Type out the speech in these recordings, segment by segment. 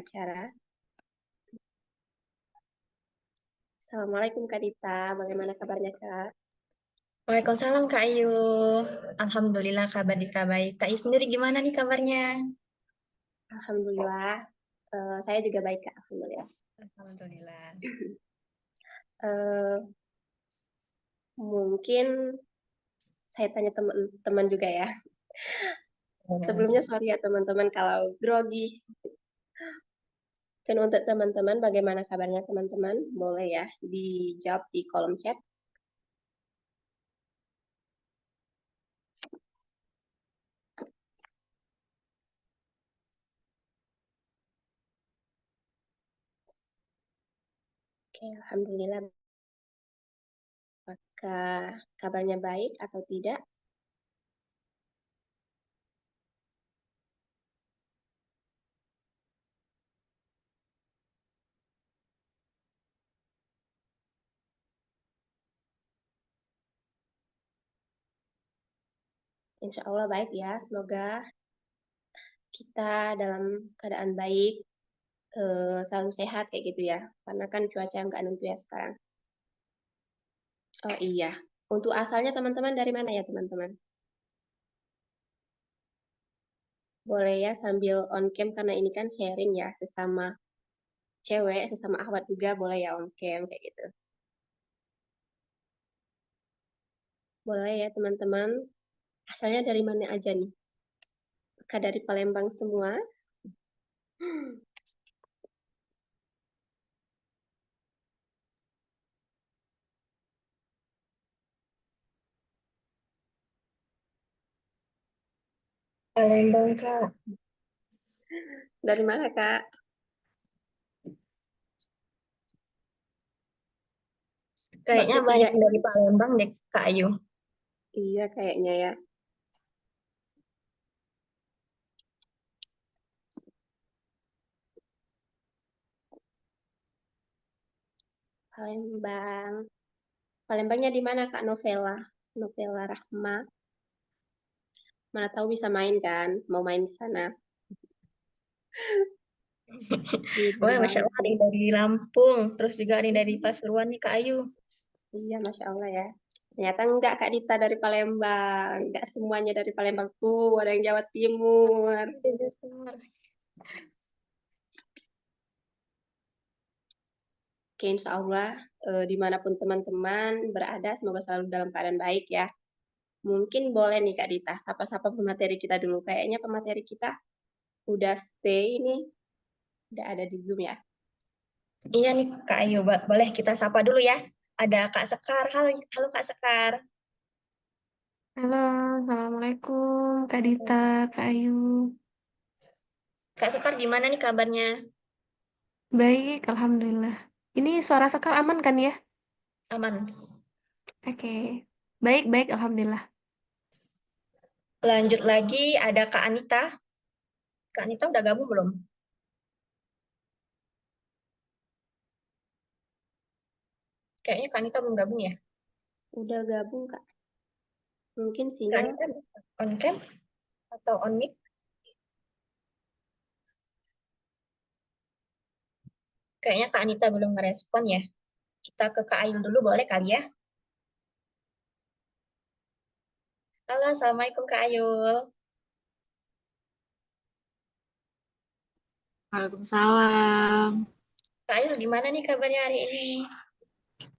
Acara. Assalamualaikum Kak Dita, bagaimana kabarnya Kak? Waalaikumsalam Kak Ayu. Alhamdulillah kabar Dita baik. Kak Ayu sendiri gimana nih kabarnya? Alhamdulillah, saya juga baik Kak, Alhamdulillah. Alhamdulillah. Eh, Mungkin saya tanya teman-teman juga ya. Sebelumnya sorry ya teman-teman kalau grogi. Dan untuk teman-teman, bagaimana kabarnya teman-teman? Boleh ya dijawab di kolom chat. Oke, Alhamdulillah. Apakah kabarnya baik atau tidak? Insya Allah baik ya, semoga kita dalam keadaan baik, selalu sehat kayak gitu ya. Karena kan cuaca nggak nentu ya sekarang. Oh iya, untuk asalnya teman-teman dari mana ya teman-teman? Boleh ya sambil on cam karena ini kan sharing ya sesama cewek, sesama akhwat juga boleh ya on cam kayak gitu. Boleh ya teman-teman. Asalnya dari mana aja nih? Apakah dari Palembang semua? Palembang Kak. Dari mana Kak? Mbak Kayaknya ketiga banyak ini? dari Palembang deh Kak Ayu. Iya kayaknya ya. Palembang. Palembangnya di mana Kak Novela? Novela Rahma. Mana tahu bisa main kan? Mau main di sana. Wah, Libur Masya banget Allah ada nih. yang dari Lampung, terus juga ada yang dari Pasuruan nih Kak Ayu. Iya, Masya Allah ya. Ternyata enggak Kak Dita dari Palembang. Enggak semuanya dari Palembang tuh. Ada yang Jawa Timur. Oke, insya Allah dimanapun teman-teman berada, semoga selalu dalam keadaan baik ya. Mungkin boleh nih Kak Dita, sapa-sapa pemateri kita dulu. Kayaknya pemateri kita udah stay ini, udah ada di Zoom ya. Iya nih Kak Ayu, boleh kita sapa dulu ya. Ada Kak Sekar. Halo, halo Kak Sekar. Halo, Assalamualaikum Kak Dita, Kak Ayu. Kak Sekar gimana nih kabarnya? Baik, Alhamdulillah. Ini suara Sekar aman kan ya? Aman. Oke. Baik, baik, Alhamdulillah. Lanjut lagi ada Kak Anita. Kak Anita udah gabung belum? Kayaknya Kak Anita belum gabung ya. Udah gabung Kak. Mungkin Kak sinyal. Anita bisa on cam atau on mic? Kayaknya Kak Anita belum merespon ya. Kita ke Kak Ayul dulu boleh kali ya? Halo, Assalamualaikum Kak Ayul. Waalaikumsalam. Kak Ayul gimana nih kabarnya hari ini?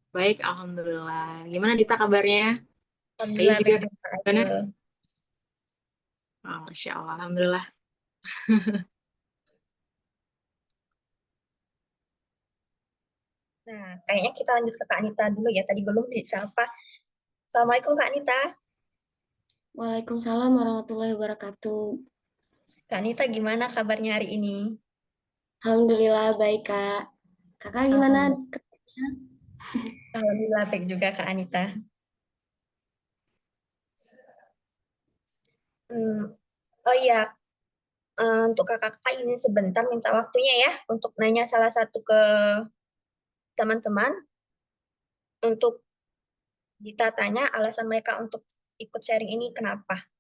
Baik, Alhamdulillah. Gimana Dita kabarnya? Kayu Alhamdulillah juga baik juga Kak gimana? Ayul. Oh, Masya Allah, Alhamdulillah. Nah, kayaknya kita lanjut ke Kak Anita dulu ya. Tadi belum disapa. Assalamualaikum Kak Anita. Waalaikumsalam warahmatullahi wabarakatuh. Kak Anita gimana kabarnya hari ini? Alhamdulillah baik, Kak. Kakak gimana? Alhamdulillah, Alhamdulillah baik juga Kak Anita. Hmm, oh iya, untuk kakak-kakak ini sebentar minta waktunya ya untuk nanya salah satu ke teman-teman untuk tanya alasan mereka untuk ikut sharing ini kenapa.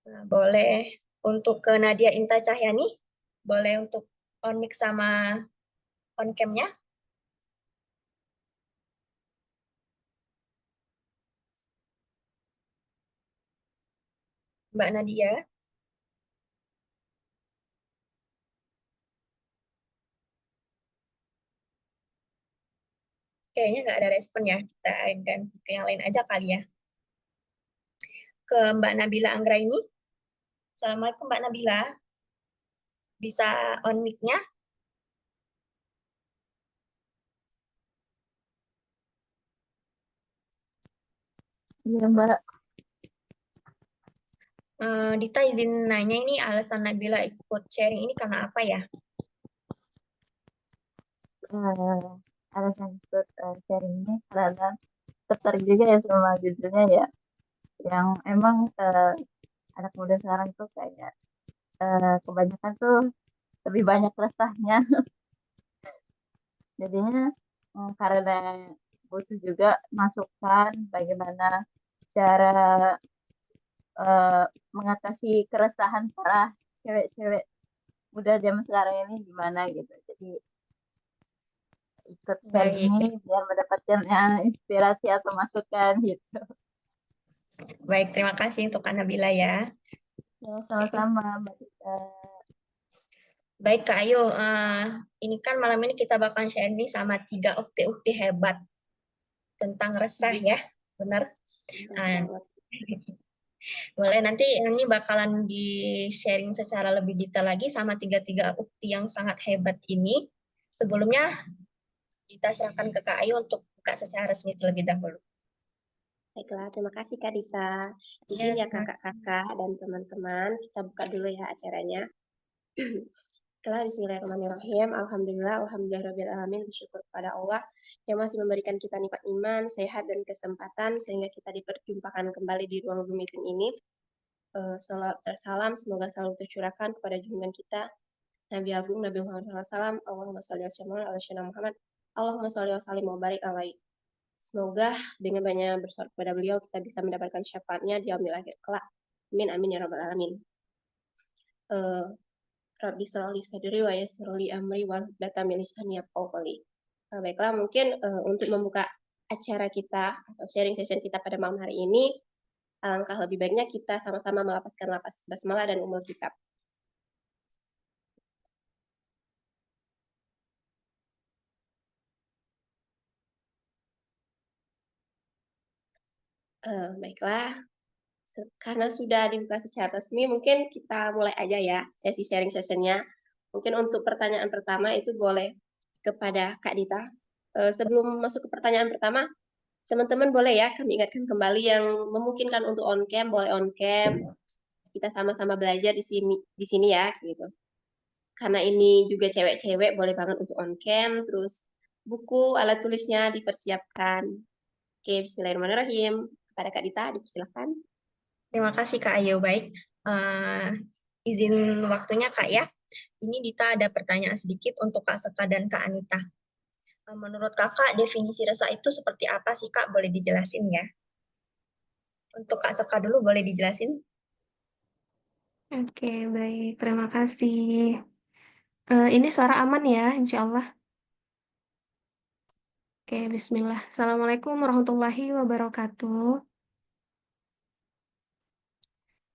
Nah, boleh untuk ke Nadia Inta Cahyani, boleh untuk on mic sama on cam-nya. Mbak Nadia. Kayaknya nggak ada respon ya. Kita ganti ke yang lain aja kali ya. Ke Mbak Nabila Anggraini. Assalamualaikum Mbak Nabila. Bisa on mic-nya? Iya, Mbak. Dita izin nanya, ini alasan Nabila ikut sharing ini karena apa ya? Alasan ikut sharing ini karena tertarik juga ya sama judulnya ya. Yang emang anak muda sekarang tuh kayak kebanyakan tuh lebih banyak resahnya. Jadinya karena butuh juga masukan bagaimana cara mengatasi keresahan para cewek-cewek muda zaman sekarang ini gimana gitu. Jadi ikut sharing Baik, ini biar mendapatkan inspirasi atau masukan gitu. baik, terima kasih untuk Kak Nabila ya. Ya, sama-sama Mbak Tika. Baik Kak Ayu, ini kan malam ini kita bakal sharing nih sama 3 ukti-ukti hebat tentang resah ya, benar? Boleh, nanti ini bakalan di-sharing secara lebih detail lagi sama 3 ukti yang sangat hebat ini. Sebelumnya, kita serahkan ke Kak Ayu untuk buka secara resmi terlebih dahulu. Baiklah, terima kasih Kak Dita. Izin ya kakak-kakak dan teman-teman, kita buka dulu ya acaranya. Baiklah, bismillahirrahmanirrahim. Alhamdulillahirrahmanirrahim. Bersyukur kepada Allah yang masih memberikan kita nikmat iman, sehat, dan kesempatan sehingga kita diperjumpakan kembali di ruang Zoom meeting ini. Salawat tersalam semoga selalu tercurahkan kepada junjungan kita Nabi Agung Nabi Muhammad SAW. Allahumma sholli ala sayyidina Muhammad. Allahumma sholli wa sallim wa barik alaihi. Semoga dengan banyak bersolat kepada beliau kita bisa mendapatkan syafaatnya di yaumil akhir kelak. Amin amin ya rabbal alamin. Rabbi shrah li sadri wa yassir li amri wa hlul min lisani yafqahu qawli. Baiklah, mungkin untuk membuka acara kita atau sharing session kita pada malam hari ini, alangkah lebih baiknya kita sama-sama melapaskan lapas basmalah dan ummul kitab. Baiklah, karena sudah dibuka secara resmi, mungkin kita mulai aja ya sesi sharing sessionnya. Mungkin untuk pertanyaan pertama itu boleh kepada Kak Dita. Sebelum masuk ke pertanyaan pertama, teman-teman boleh ya kami ingatkan kembali yang memungkinkan untuk on cam, boleh on cam. Kita sama-sama belajar di sini ya, gitu. Karena ini juga cewek-cewek, boleh banget untuk on cam. Terus buku, alat tulisnya dipersiapkan. Oke, bismillahirrahmanirrahim. Kepada Kak Dita, dipersilakan. Terima kasih Kak Ayu. Baik, izin waktunya Kak ya. Ini Dita ada pertanyaan sedikit untuk Kak Seka dan Kak Anita. Menurut Kakak, definisi resah itu seperti apa sih Kak? Boleh dijelasin ya? Untuk Kak Seka dulu boleh dijelasin? Oke, baik. Terima kasih. Ini suara aman ya, insya Allah. Oke, bismillah. Assalamualaikum warahmatullahi wabarakatuh.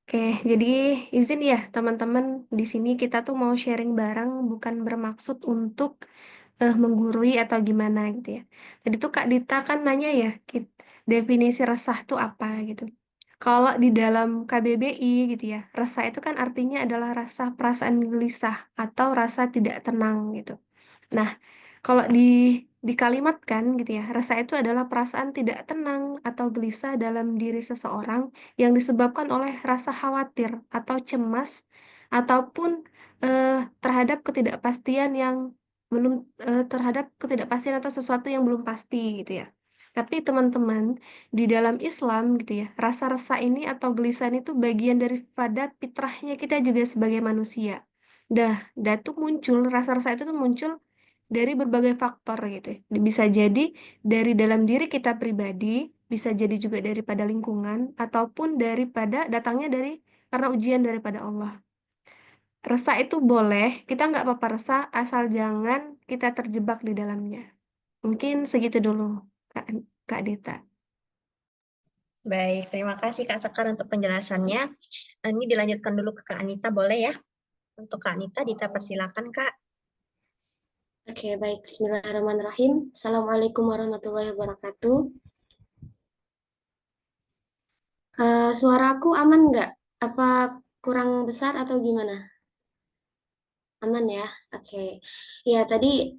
Oke, jadi izin ya teman-teman, di sini kita tuh mau sharing bareng, bukan bermaksud untuk menggurui atau gimana gitu ya. Tadi tuh Kak Dita kan nanya ya, definisi resah tuh apa gitu. Kalau di dalam KBBI gitu ya, resah itu kan artinya adalah rasa perasaan gelisah atau rasa tidak tenang gitu. Nah, kalau dikalimatkan gitu ya, rasa itu adalah perasaan tidak tenang atau gelisah dalam diri seseorang yang disebabkan oleh rasa khawatir atau cemas ataupun terhadap ketidakpastian yang belum terhadap ketidakpastian atau sesuatu yang belum pasti gitu ya. Tapi teman-teman, di dalam Islam gitu ya, rasa resah ini atau gelisah itu bagian daripada fitrahnya kita juga sebagai manusia. Tuh muncul, rasa-rasa itu tuh muncul dari berbagai faktor gitu ya. Bisa jadi dari dalam diri kita pribadi, bisa jadi juga daripada lingkungan, ataupun daripada datangnya dari karena ujian daripada Allah. Resah itu boleh, kita nggak apa-apa resah, asal jangan kita terjebak di dalamnya. Mungkin segitu dulu, Kak Dita. Baik, terima kasih Kak Sekar untuk penjelasannya. Ini dilanjutkan dulu ke Kak Anita, boleh ya? Untuk Kak Anita, Dita persilakan Kak. Oke, baik. Bismillahirrahmanirrahim. Assalamualaikum warahmatullahi wabarakatuh. Suaraku aman nggak? Apa kurang besar atau gimana? Aman ya? Oke. Ya, tadi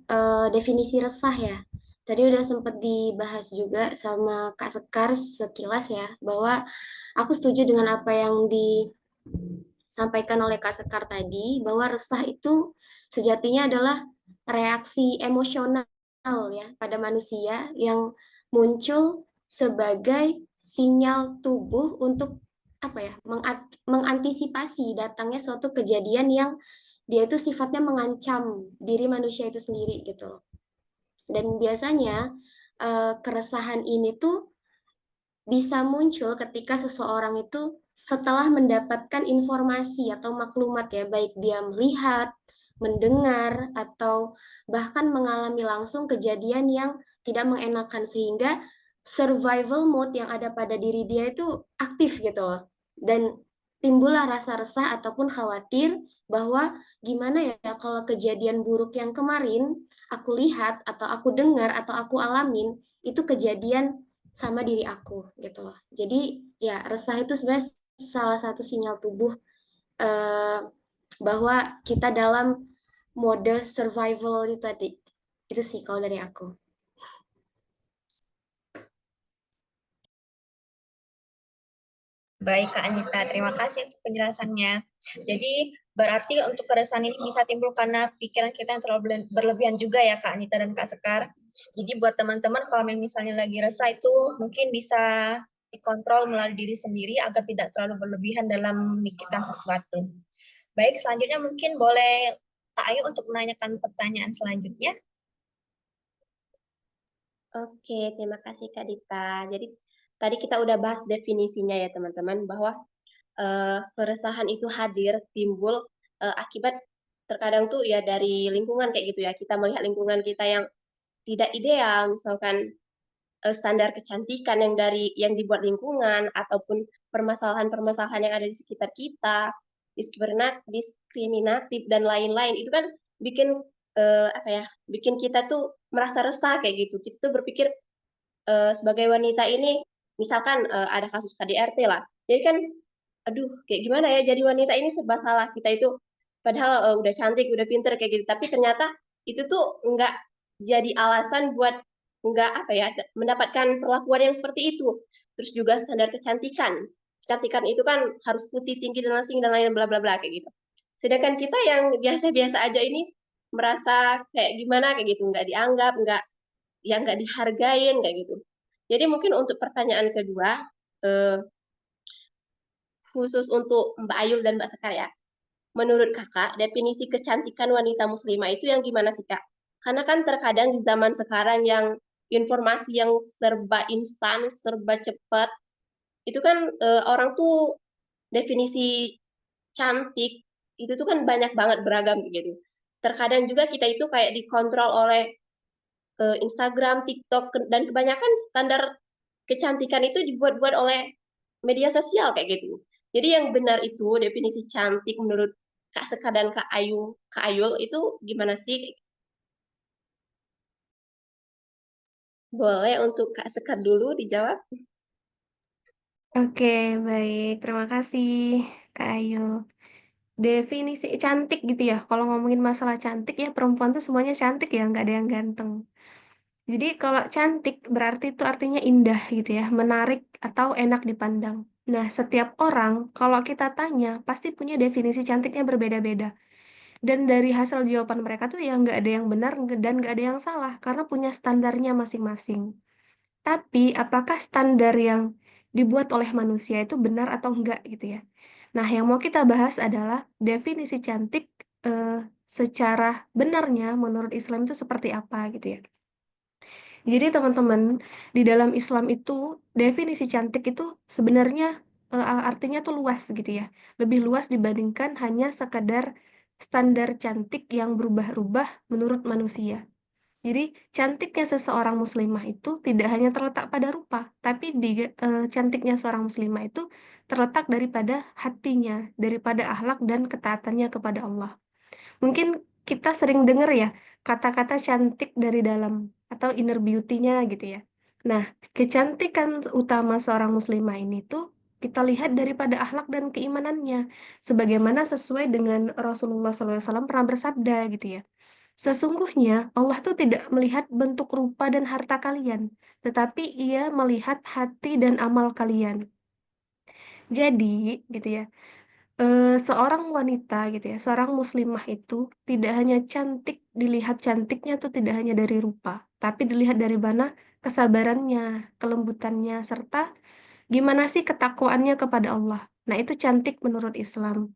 definisi resah ya. Tadi udah sempat dibahas juga sama Kak Sekar sekilas ya, bahwa aku setuju dengan apa yang disampaikan oleh Kak Sekar tadi, bahwa resah itu sejatinya adalah reaksi emosional ya pada manusia yang muncul sebagai sinyal tubuh untuk apa ya, mengantisipasi datangnya suatu kejadian yang dia itu sifatnya mengancam diri manusia itu sendiri gitu loh. Dan biasanya keresahan ini tuh bisa muncul ketika seseorang itu setelah mendapatkan informasi atau maklumat ya, baik dia melihat, mendengar, atau bahkan mengalami langsung kejadian yang tidak mengenakan, sehingga survival mode yang ada pada diri dia itu aktif gitu loh. Dan timbullah rasa resah ataupun khawatir bahwa gimana ya kalau kejadian buruk yang kemarin aku lihat atau aku dengar atau aku alamin itu kejadian sama diri aku gitu loh. Jadi ya resah itu sebenarnya salah satu sinyal tubuh eh, bahwa kita dalam mode survival itu tadi. Itu sih kalau dari aku. Baik Kak Anita, terima kasih untuk penjelasannya. Jadi berarti untuk keresahan ini bisa timbul karena pikiran kita yang terlalu berlebihan juga ya Kak Anita dan Kak Sekar. Jadi buat teman-teman kalau misalnya lagi resah itu mungkin bisa dikontrol melalui diri sendiri agar tidak terlalu berlebihan dalam memikirkan sesuatu. Baik, selanjutnya mungkin boleh Kak Ayu untuk menanyakan pertanyaan selanjutnya. Oke, terima kasih Kak Dita. Jadi tadi kita udah bahas definisinya ya teman-teman, bahwa keresahan itu hadir, timbul akibat terkadang tuh ya dari lingkungan kayak gitu ya. Kita melihat lingkungan kita yang tidak ideal, misalkan standar kecantikan yang dibuat lingkungan ataupun permasalahan-permasalahan yang ada di sekitar kita, diskriminatif dan lain-lain. Itu kan bikin apa ya? Bikin kita tuh merasa resah kayak gitu. Kita tuh berpikir sebagai wanita ini misalkan ada kasus KDRT lah. Jadi kan aduh kayak gimana ya jadi wanita ini serba salah. Kita itu padahal udah cantik, udah pinter kayak gitu, tapi ternyata itu tuh nggak jadi alasan buat nggak apa ya mendapatkan perlakuan yang seperti itu. Terus juga standar kecantikan. Kecantikan itu kan harus putih, tinggi, dan langsing, dan lain bla bla bla kayak gitu. Sedangkan kita yang biasa-biasa aja ini merasa kayak gimana kayak gitu, nggak dianggap, nggak dihargain kayak gitu. Jadi mungkin untuk pertanyaan kedua, eh, khusus untuk Mbak Ayul dan Mbak Sekar ya. Menurut kakak, definisi kecantikan wanita muslimah itu yang gimana sih kak? Karena kan terkadang di zaman sekarang yang informasi yang serba instan, serba cepat, itu kan orang tuh definisi cantik itu tuh kan banyak banget beragam gitu. Terkadang juga kita itu kayak dikontrol oleh Instagram, TikTok, dan kebanyakan standar kecantikan itu dibuat-buat oleh media sosial kayak gitu. Jadi yang benar itu definisi cantik menurut Kak Seka dan Kak Ayul itu gimana sih? Boleh untuk Kak Seka dulu dijawab? Oke, baik. Terima kasih, Kak Ayu. Definisi cantik gitu ya. Kalau ngomongin masalah cantik ya, perempuan tuh semuanya cantik ya, nggak ada yang ganteng. Jadi kalau cantik berarti itu artinya indah gitu ya, menarik atau enak dipandang. Nah, setiap orang kalau kita tanya pasti punya definisi cantiknya berbeda-beda. Dan dari hasil jawaban mereka tuh ya nggak ada yang benar dan nggak ada yang salah karena punya standarnya masing-masing. Tapi apakah standar yang dibuat oleh manusia itu benar atau enggak gitu ya? Nah, yang mau kita bahas adalah definisi cantik eh, secara benarnya menurut Islam itu seperti apa gitu ya. Jadi teman-teman, di dalam Islam itu definisi cantik itu sebenarnya artinya tuh luas gitu ya. Lebih luas dibandingkan hanya sekadar standar cantik yang berubah-ubah menurut manusia. Jadi, cantiknya seseorang muslimah itu tidak hanya terletak pada rupa, tapi cantiknya seorang muslimah itu terletak daripada hatinya, daripada akhlak dan ketaatannya kepada Allah. Mungkin kita sering dengar ya kata-kata cantik dari dalam atau inner beauty-nya gitu ya. Nah, kecantikan utama seorang muslimah ini tuh kita lihat daripada akhlak dan keimanannya, sebagaimana sesuai dengan Rasulullah SAW pernah bersabda gitu ya. Sesungguhnya Allah tuh tidak melihat bentuk rupa dan harta kalian, tetapi Ia melihat hati dan amal kalian. Jadi, gitu ya, seorang wanita gitu ya, seorang muslimah itu tidak hanya cantik, dilihat cantiknya tuh tidak hanya dari rupa, tapi dilihat dari mana kesabarannya, kelembutannya, serta gimana sih ketakwaannya kepada Allah. Nah, itu cantik menurut Islam.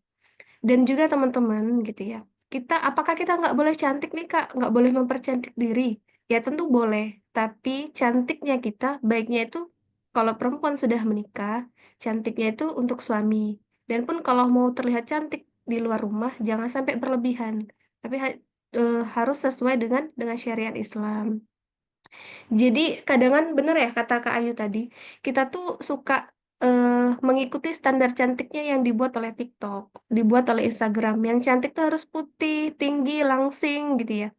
Dan juga teman-teman gitu ya, apakah kita nggak boleh cantik nih Kak? Nggak boleh mempercantik diri? Ya tentu boleh, tapi cantiknya kita baiknya itu kalau perempuan sudah menikah, cantiknya itu untuk suami. Dan pun kalau mau terlihat cantik di luar rumah, jangan sampai berlebihan, tapi harus sesuai dengan syariat Islam. Jadi kadang bener ya kata Kak Ayu tadi, kita tuh suka mengikuti standar cantiknya yang dibuat oleh TikTok, dibuat oleh Instagram. Yang cantik tuh harus putih, tinggi, langsing gitu ya.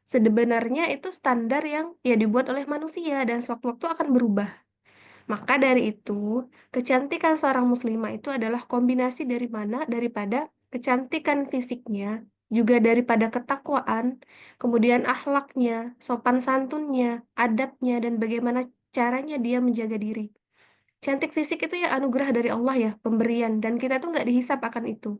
Sebenarnya itu standar yang ya dibuat oleh manusia dan sewaktu-waktu akan berubah. Maka dari itu, kecantikan seorang muslimah itu adalah kombinasi dari mana? Daripada kecantikan fisiknya, juga daripada ketakwaan, kemudian akhlaknya, sopan santunnya, adabnya, dan bagaimana caranya dia menjaga diri. Cantik fisik itu ya anugerah dari Allah ya, pemberian, dan kita tuh nggak dihisap akan itu.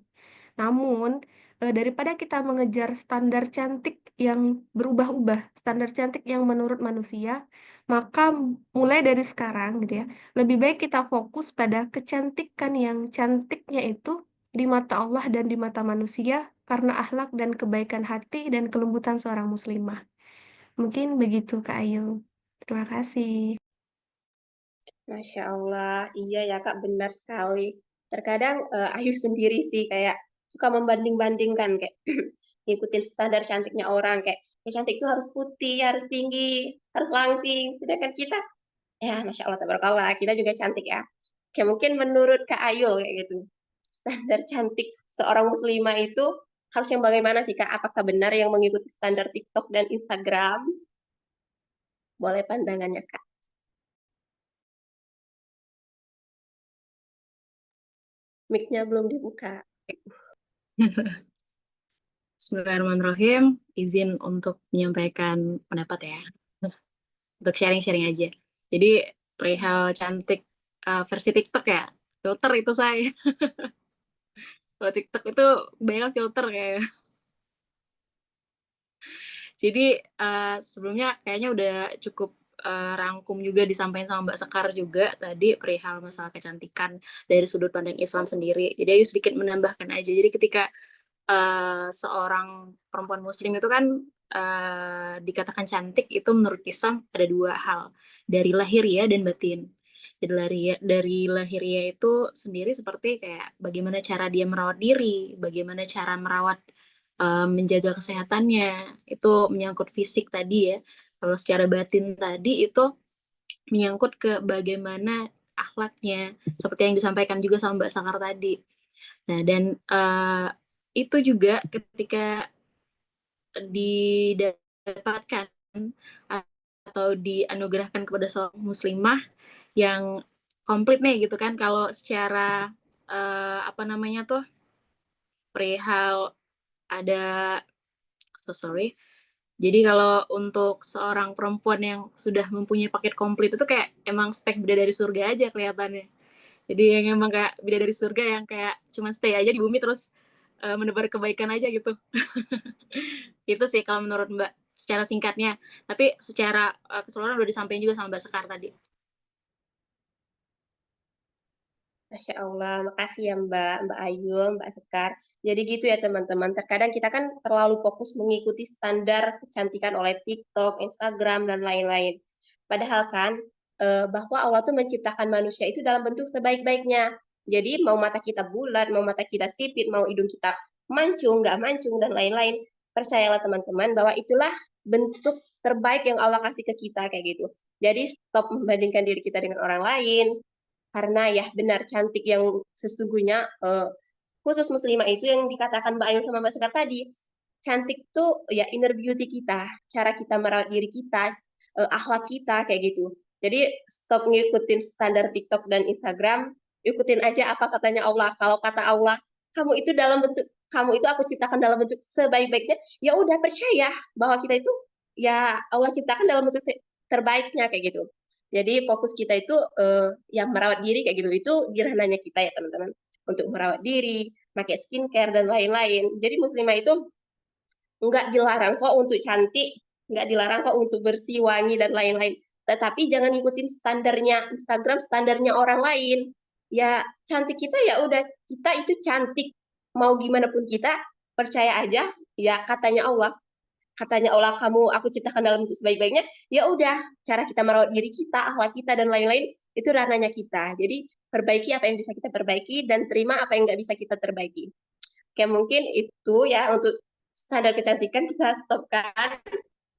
Namun, daripada kita mengejar standar cantik yang berubah-ubah, standar cantik yang menurut manusia, maka mulai dari sekarang gitu ya, lebih baik kita fokus pada kecantikan yang cantiknya itu di mata Allah dan di mata manusia karena akhlak dan kebaikan hati dan kelembutan seorang muslimah. Mungkin begitu Kak Ayu. Terima kasih. Masya Allah, iya ya Kak, benar sekali. Terkadang Ayu sendiri sih kayak suka membanding-bandingkan kayak ngikutin standar cantiknya orang kayak cantik itu harus putih, harus tinggi, harus langsing. Sedangkan kita, ya Masya Allah, tabarakallah, kita juga cantik ya. Kayak mungkin menurut Kak Ayu kayak gitu, standar cantik seorang muslimah itu harus yang bagaimana sih Kak? Apakah benar yang mengikuti standar TikTok dan Instagram? Boleh pandangannya Kak. Mic-nya belum dibuka. Bismillahirrahmanirrahim. Izin untuk menyampaikan pendapat ya. Untuk sharing-sharing aja. Jadi perihal cantik versi TikTok ya. Filter itu saya. Kalau TikTok itu banyak filter kayak. Jadi sebelumnya kayaknya udah cukup rangkum juga disampaikan sama Mbak Sekar juga tadi perihal masalah kecantikan dari sudut pandang Islam sendiri. Jadi ayo sedikit menambahkan aja. Jadi ketika seorang perempuan muslim itu kan dikatakan cantik itu menurut Islam ada dua hal, dari lahiriah dan batin. Jadi dari lahiriah itu sendiri seperti kayak bagaimana cara dia merawat diri, bagaimana cara merawat menjaga kesehatannya, itu menyangkut fisik tadi ya. Kalau secara batin tadi itu menyangkut ke bagaimana akhlaknya, seperti yang disampaikan juga sama Mbak Sakar tadi. Nah, dan itu juga ketika didapatkan atau dianugerahkan kepada seorang muslimah yang komplit nih gitu kan, kalau secara apa namanya tuh perihal ada jadi kalau untuk seorang perempuan yang sudah mempunyai paket komplit itu kayak emang spek bidadari surga aja kelihatannya. Jadi yang emang kayak bidadari surga yang kayak cuma stay aja di bumi terus menebar kebaikan aja gitu. Itu sih kalau menurut Mbak secara singkatnya. Tapi secara keseluruhan udah disampaikan juga sama Mbak Sekar tadi. Masya Allah, makasih ya Mbak Ayu, Mbak Sekar. Jadi gitu ya teman-teman, terkadang kita kan terlalu fokus mengikuti standar kecantikan oleh TikTok, Instagram, dan lain-lain. Padahal kan bahwa Allah tuh menciptakan manusia itu dalam bentuk sebaik-baiknya. Jadi mau mata kita bulat, mau mata kita sipit, mau hidung kita mancung, nggak mancung, dan lain-lain. Percayalah teman-teman bahwa itulah bentuk terbaik yang Allah kasih ke kita kayak gitu. Jadi stop membandingkan diri kita dengan orang lain, karena ya benar cantik yang sesungguhnya khusus muslimah itu yang dikatakan Mbak Ayu sama Mbak Sekar tadi. Cantik tuh ya inner beauty kita, cara kita merawat diri kita, akhlak kita kayak gitu. Jadi stop ngikutin standar TikTok dan Instagram, ikutin aja apa katanya Allah. Kalau kata Allah, kamu itu aku ciptakan dalam bentuk sebaik-baiknya, ya udah percaya bahwa kita itu ya Allah ciptakan dalam bentuk terbaiknya kayak gitu. Jadi fokus kita itu yang merawat diri kayak gitu. Itu di ranahnya kita ya teman-teman. Untuk merawat diri, pakai skincare dan lain-lain. Jadi muslimah itu nggak dilarang kok untuk cantik, nggak dilarang kok untuk bersih, wangi dan lain-lain. Tetapi jangan ikutin standarnya Instagram, standarnya orang lain. Ya cantik kita ya udah kita itu cantik. Mau gimana pun kita percaya aja ya katanya Allah kamu aku ciptakan dalam bentuk sebaik-baiknya, ya udah cara kita merawat diri kita, akhlak kita dan lain-lain itu ranahnya kita. Jadi perbaiki apa yang bisa kita perbaiki dan terima apa yang nggak bisa kita perbaiki. Oke, mungkin itu ya untuk standar kecantikan kita stopkan.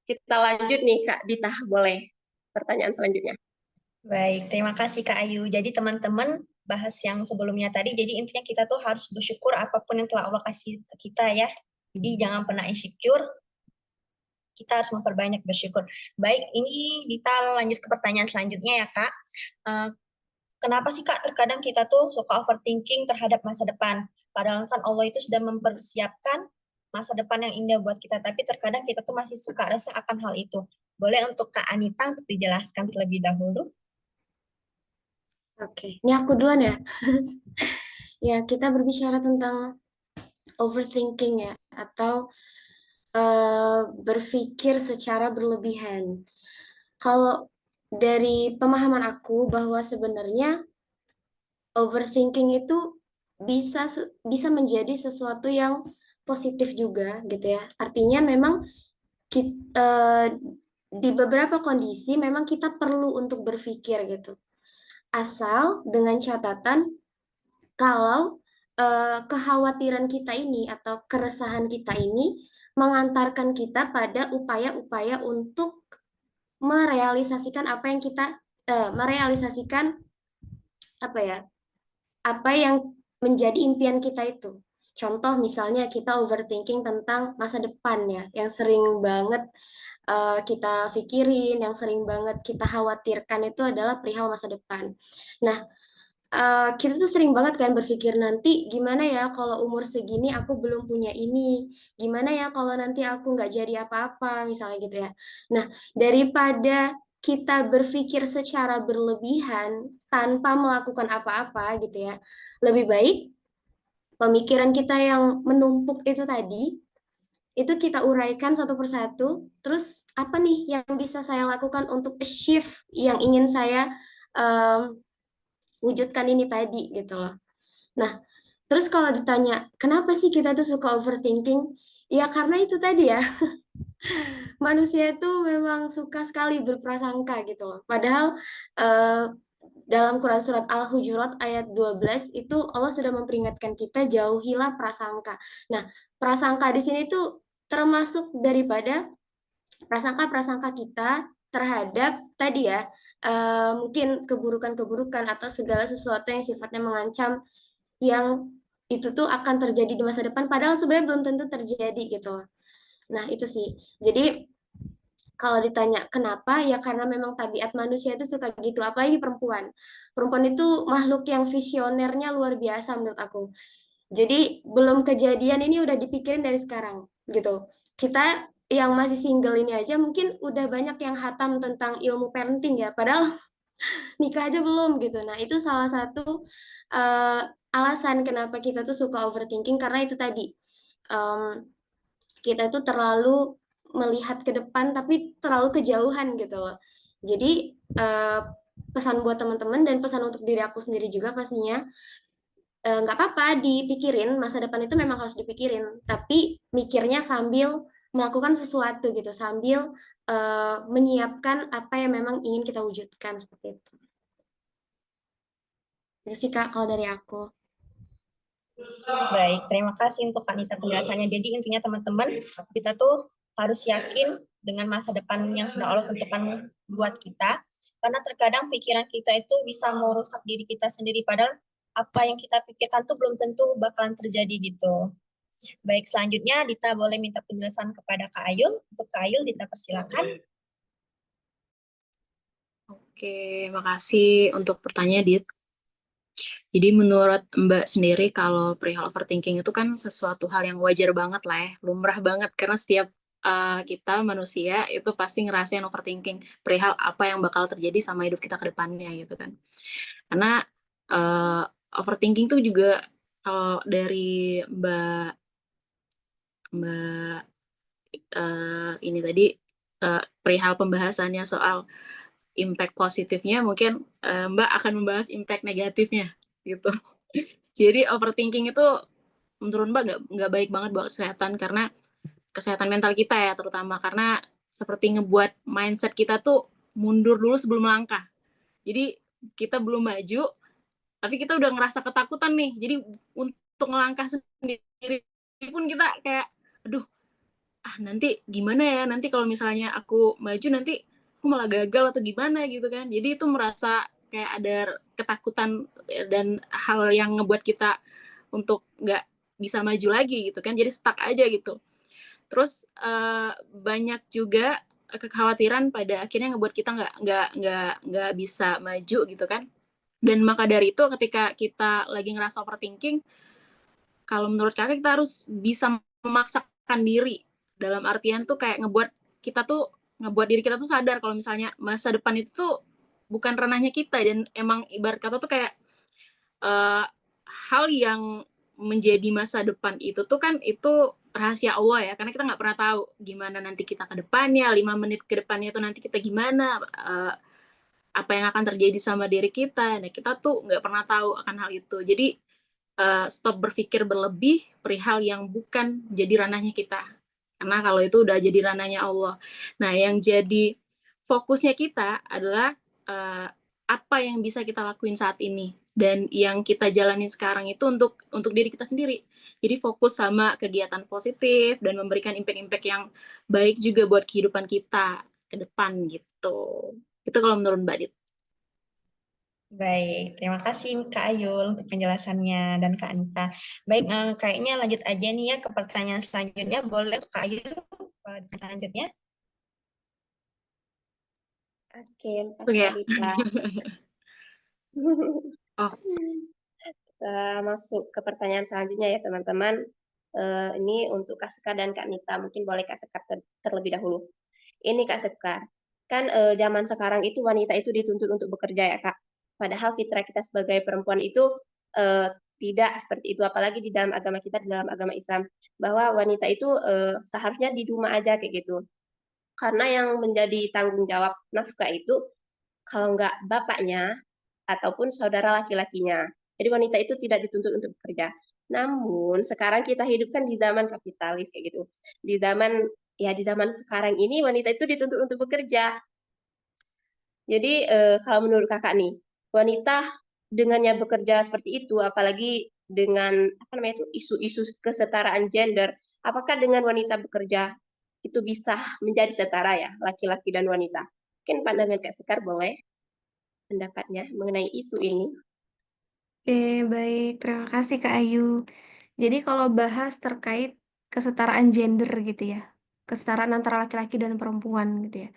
Kita lanjut nih Kak Dita, boleh pertanyaan selanjutnya. Baik, terima kasih Kak Ayu. Jadi teman-teman bahas yang sebelumnya tadi, jadi intinya kita tuh harus bersyukur apapun yang telah Allah kasih ke kita ya. Jadi jangan pernah insecure, kita harus memperbanyak bersyukur. Baik, ini Dita lanjut ke pertanyaan selanjutnya ya Kak. Kenapa sih Kak terkadang kita tuh suka overthinking terhadap masa depan? Padahal kan Allah itu sudah mempersiapkan masa depan yang indah buat kita, tapi terkadang kita tuh masih suka rasa akan hal itu. Boleh untuk Kak Anita untuk dijelaskan terlebih dahulu? Oke, ini aku duluan ya. Ya, kita berbicara tentang overthinking ya, atau berpikir secara berlebihan. Kalau dari pemahaman aku bahwa sebenarnya overthinking itu bisa menjadi sesuatu yang positif juga gitu ya. Artinya memang di beberapa kondisi memang kita perlu untuk berpikir gitu. Asal dengan catatan kalau kekhawatiran kita ini atau keresahan kita ini mengantarkan kita pada upaya-upaya untuk merealisasikan apa yang kita merealisasikan apa yang menjadi impian kita itu. Contoh misalnya kita overthinking tentang masa depan ya, yang sering banget kita pikirin, yang sering banget kita khawatirkan itu adalah perihal masa depan. Nah, kita tuh sering banget kan berpikir nanti gimana ya kalau umur segini aku belum punya ini, gimana ya kalau nanti aku nggak jadi apa-apa, misalnya gitu ya. Nah, daripada kita berpikir secara berlebihan tanpa melakukan apa-apa gitu ya, lebih baik pemikiran kita yang menumpuk itu tadi, itu kita uraikan satu persatu, terus apa nih yang bisa saya lakukan untuk achieve yang ingin saya wujudkan ini tadi gitu loh. Nah, terus kalau ditanya, kenapa sih kita tuh suka overthinking? Ya karena itu tadi ya, manusia itu memang suka sekali berprasangka gitu loh. Padahal dalam Quran surat Al-Hujurat ayat 12 itu Allah sudah memperingatkan kita jauhilah prasangka. Nah, prasangka di sini tuh termasuk daripada prasangka-prasangka kita terhadap tadi ya, mungkin keburukan-keburukan atau segala sesuatu yang sifatnya mengancam yang itu tuh akan terjadi di masa depan padahal sebenarnya belum tentu terjadi gitu loh. Nah, itu sih. Jadi kalau ditanya kenapa ya karena memang tabiat manusia itu suka gitu, apalagi perempuan. Perempuan itu makhluk yang visionernya luar biasa menurut aku. Jadi belum kejadian ini udah dipikirin dari sekarang gitu. Kita yang masih single ini aja mungkin udah banyak yang hatam tentang ilmu parenting ya, padahal nikah aja belum gitu. Nah, itu salah satu alasan kenapa kita tuh suka overthinking karena itu tadi kita tuh terlalu melihat ke depan tapi terlalu kejauhan gitu loh. Jadi pesan buat teman-teman dan pesan untuk diri aku sendiri juga pastinya nggak apa-apa dipikirin, masa depan itu memang harus dipikirin, tapi mikirnya sambil melakukan sesuatu gitu, sambil menyiapkan apa yang memang ingin kita wujudkan seperti itu. Itu sih Kak kalau dari aku. Baik, terima kasih untuk Kak Nita penjelasannya. Jadi intinya teman-teman, kita tuh harus yakin dengan masa depan yang sudah Allah tentukan buat kita. Karena terkadang pikiran kita itu bisa merusak diri kita sendiri, padahal apa yang kita pikirkan tuh belum tentu bakalan terjadi gitu. Baik, selanjutnya Dita boleh minta penjelasan kepada Kak Ayul. Untuk Kak Ayul, Dita persilakan. Oke, makasih untuk pertanyaan, Dit. Jadi menurut Mbak sendiri kalau perihal overthinking itu kan sesuatu hal yang wajar banget lah ya, lumrah banget karena setiap kita manusia itu pasti ngerasain overthinking perihal apa yang bakal terjadi sama hidup kita ke depannya gitu kan. Karena uh, overthinking tuh juga kalau dari Mbak Mbak ini tadi perihal pembahasannya soal impact positifnya, mungkin Mbak akan membahas impact negatifnya gitu. Jadi overthinking itu menurut Mbak nggak baik banget buat kesehatan karena kesehatan mental kita ya terutama karena seperti ngebuat mindset kita tuh mundur dulu sebelum melangkah. Jadi kita belum maju, tapi kita udah ngerasa ketakutan nih. Jadi untuk ngelangkah sendiri pun kita kayak, aduh, nanti gimana ya? Nanti kalau misalnya aku maju nanti aku malah gagal atau gimana gitu kan. Jadi itu merasa kayak ada ketakutan dan hal yang ngebuat kita untuk nggak bisa maju lagi gitu kan. Jadi stuck aja gitu. Terus banyak juga kekhawatiran pada akhirnya ngebuat kita nggak bisa maju gitu kan. Dan maka dari itu ketika kita lagi ngerasa overthinking, kalau menurut kakak kita harus bisa memaksakan diri dalam artian tuh kayak ngebuat diri kita tuh sadar kalau misalnya masa depan itu tuh bukan ranahnya kita dan emang ibarat kata tuh kayak hal yang menjadi masa depan itu tuh kan itu rahasia Allah ya karena kita nggak pernah tahu gimana nanti kita ke depannya 5 menit ke depannya itu nanti kita gimana apa yang akan terjadi sama diri kita nah kita tuh nggak pernah tahu akan hal itu jadi stop berpikir berlebih perihal yang bukan jadi ranahnya kita karena kalau itu udah jadi ranahnya Allah nah yang jadi fokusnya kita adalah apa yang bisa kita lakuin saat ini dan yang kita jalani sekarang itu untuk diri kita sendiri. Jadi fokus sama kegiatan positif dan memberikan impact-impact yang baik juga buat kehidupan kita ke depan gitu. Itu kalau menurut Mbak Dit. Baik, terima kasih Kak Ayul untuk penjelasannya dan Kak Anita. Baik, kayaknya lanjut aja nih ya ke pertanyaan selanjutnya. Boleh Kak Ayul selanjutnya? Oke, makasih Kak Dita. Oh, Kita masuk ke pertanyaan selanjutnya ya teman-teman. Ini untuk Kak Sekar dan Kak Nita. Mungkin boleh Kak Sekar terlebih dahulu. Ini Kak Sekar. Kan zaman sekarang itu wanita itu dituntut untuk bekerja ya Kak. Padahal fitrah kita sebagai perempuan itu tidak seperti itu. Apalagi di dalam agama kita, di dalam agama Islam. Bahwa wanita itu seharusnya di rumah aja kayak gitu. Karena yang menjadi tanggung jawab nafkah itu kalau nggak bapaknya ataupun saudara laki-lakinya. Jadi wanita itu tidak dituntut untuk bekerja. Namun sekarang kita hidupkan di zaman kapitalis kayak gitu. Di zaman sekarang ini wanita itu dituntut untuk bekerja. Jadi kalau menurut kakak nih, wanita dengannya bekerja seperti itu, apalagi dengan apa namanya itu isu-isu kesetaraan gender, apakah dengan wanita bekerja itu bisa menjadi setara ya laki-laki dan wanita? Mungkin pandangan Kak Sekar boleh pendapatnya mengenai isu ini. Oke, baik. Terima kasih Kak Ayu. Jadi kalau bahas terkait kesetaraan gender gitu ya, kesetaraan antara laki-laki dan perempuan gitu ya.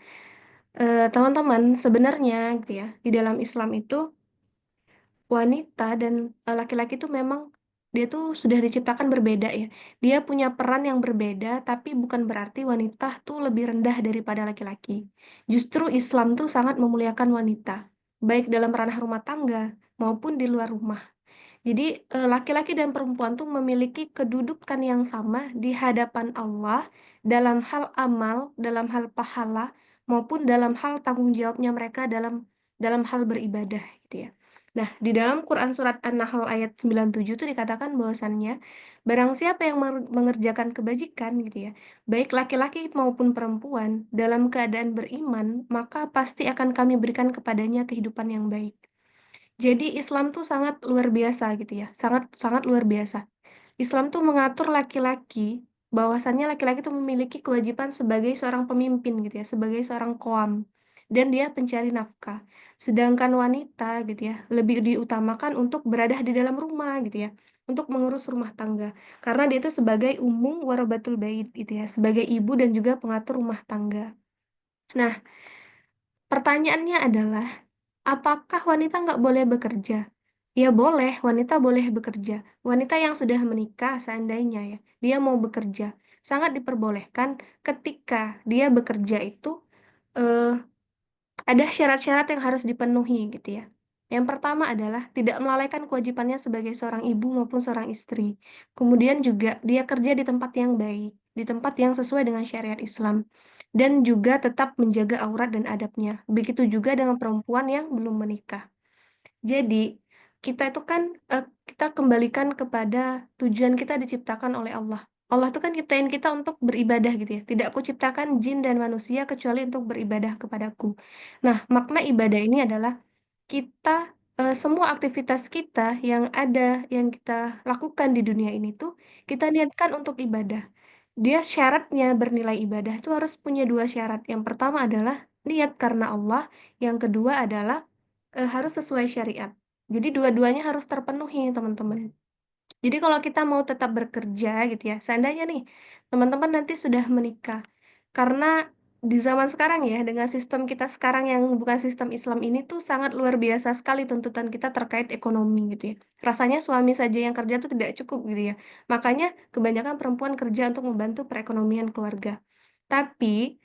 Teman-teman, sebenarnya gitu ya, di dalam Islam itu wanita dan laki-laki itu memang dia tuh sudah diciptakan berbeda ya. Dia punya peran yang berbeda, tapi bukan berarti wanita tuh lebih rendah daripada laki-laki. Justru Islam tuh sangat memuliakan wanita, baik dalam ranah rumah tangga maupun di luar rumah. Jadi laki-laki dan perempuan tuh memiliki kedudukan yang sama di hadapan Allah dalam hal amal, dalam hal pahala, maupun dalam hal tanggung jawabnya mereka dalam hal beribadah gitu ya. Nah, di dalam Quran surat An-Nahl ayat 97 itu dikatakan bahwasannya barang siapa yang mengerjakan kebajikan gitu ya, baik laki-laki maupun perempuan dalam keadaan beriman, maka pasti akan kami berikan kepadanya kehidupan yang baik. Jadi Islam tuh sangat luar biasa gitu ya, sangat sangat luar biasa. Islam tuh mengatur laki-laki, bahwasannya laki-laki tuh memiliki kewajiban sebagai seorang pemimpin gitu ya, sebagai seorang qawam, dan dia pencari nafkah. Sedangkan wanita gitu ya, lebih diutamakan untuk berada di dalam rumah gitu ya, untuk mengurus rumah tangga. Karena dia itu sebagai warabatul bait gitu ya, sebagai ibu dan juga pengatur rumah tangga. Nah, pertanyaannya adalah, apakah wanita nggak boleh bekerja? Ya boleh, wanita boleh bekerja. Wanita yang sudah menikah seandainya ya, dia mau bekerja. Sangat diperbolehkan ketika dia bekerja itu eh, ada syarat-syarat yang harus dipenuhi gitu ya. Yang pertama adalah tidak melalaikan kewajibannya sebagai seorang ibu maupun seorang istri. Kemudian juga dia kerja di tempat yang baik, di tempat yang sesuai dengan syariat Islam. Dan juga tetap menjaga aurat dan adabnya. Begitu juga dengan perempuan yang belum menikah. Jadi, kita itu kan kita kembalikan kepada tujuan kita diciptakan oleh Allah. Allah tuh kan ciptain kita untuk beribadah gitu ya. Tidak aku ciptakan jin dan manusia kecuali untuk beribadah kepadaku. Nah, makna ibadah ini adalah kita semua aktivitas kita yang ada yang kita lakukan di dunia ini tuh kita niatkan untuk ibadah. Dia syaratnya bernilai ibadah itu harus punya dua syarat. Yang pertama adalah niat karena Allah, yang kedua adalah harus sesuai syariat. Jadi dua-duanya harus terpenuhi, teman-teman. Jadi kalau kita mau tetap bekerja gitu ya, seandainya nih teman-teman nanti sudah menikah, karena di zaman sekarang ya, dengan sistem kita sekarang yang bukan sistem Islam ini tuh sangat luar biasa sekali tuntutan kita terkait ekonomi gitu ya. Rasanya suami saja yang kerja tuh tidak cukup gitu ya. Makanya kebanyakan perempuan kerja untuk membantu perekonomian keluarga. Tapi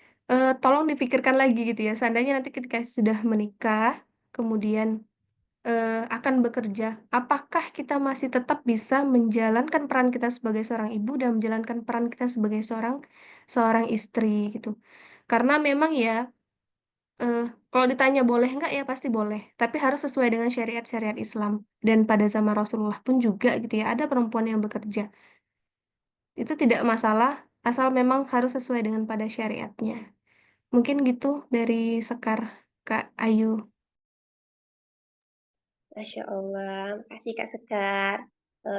tolong dipikirkan lagi gitu ya, seandainya nanti ketika sudah menikah, kemudian akan bekerja, apakah kita masih tetap bisa menjalankan peran kita sebagai seorang ibu dan menjalankan peran kita sebagai seorang seorang istri gitu. Karena memang ya kalau ditanya boleh nggak ya pasti boleh, tapi harus sesuai dengan syariat-syariat Islam. Dan pada zaman Rasulullah pun juga gitu ya, ada perempuan yang bekerja. Itu tidak masalah asal memang harus sesuai dengan pada syariatnya. Mungkin gitu dari Sekar, Kak Ayu. Masya Allah, makasih Kak Sekar.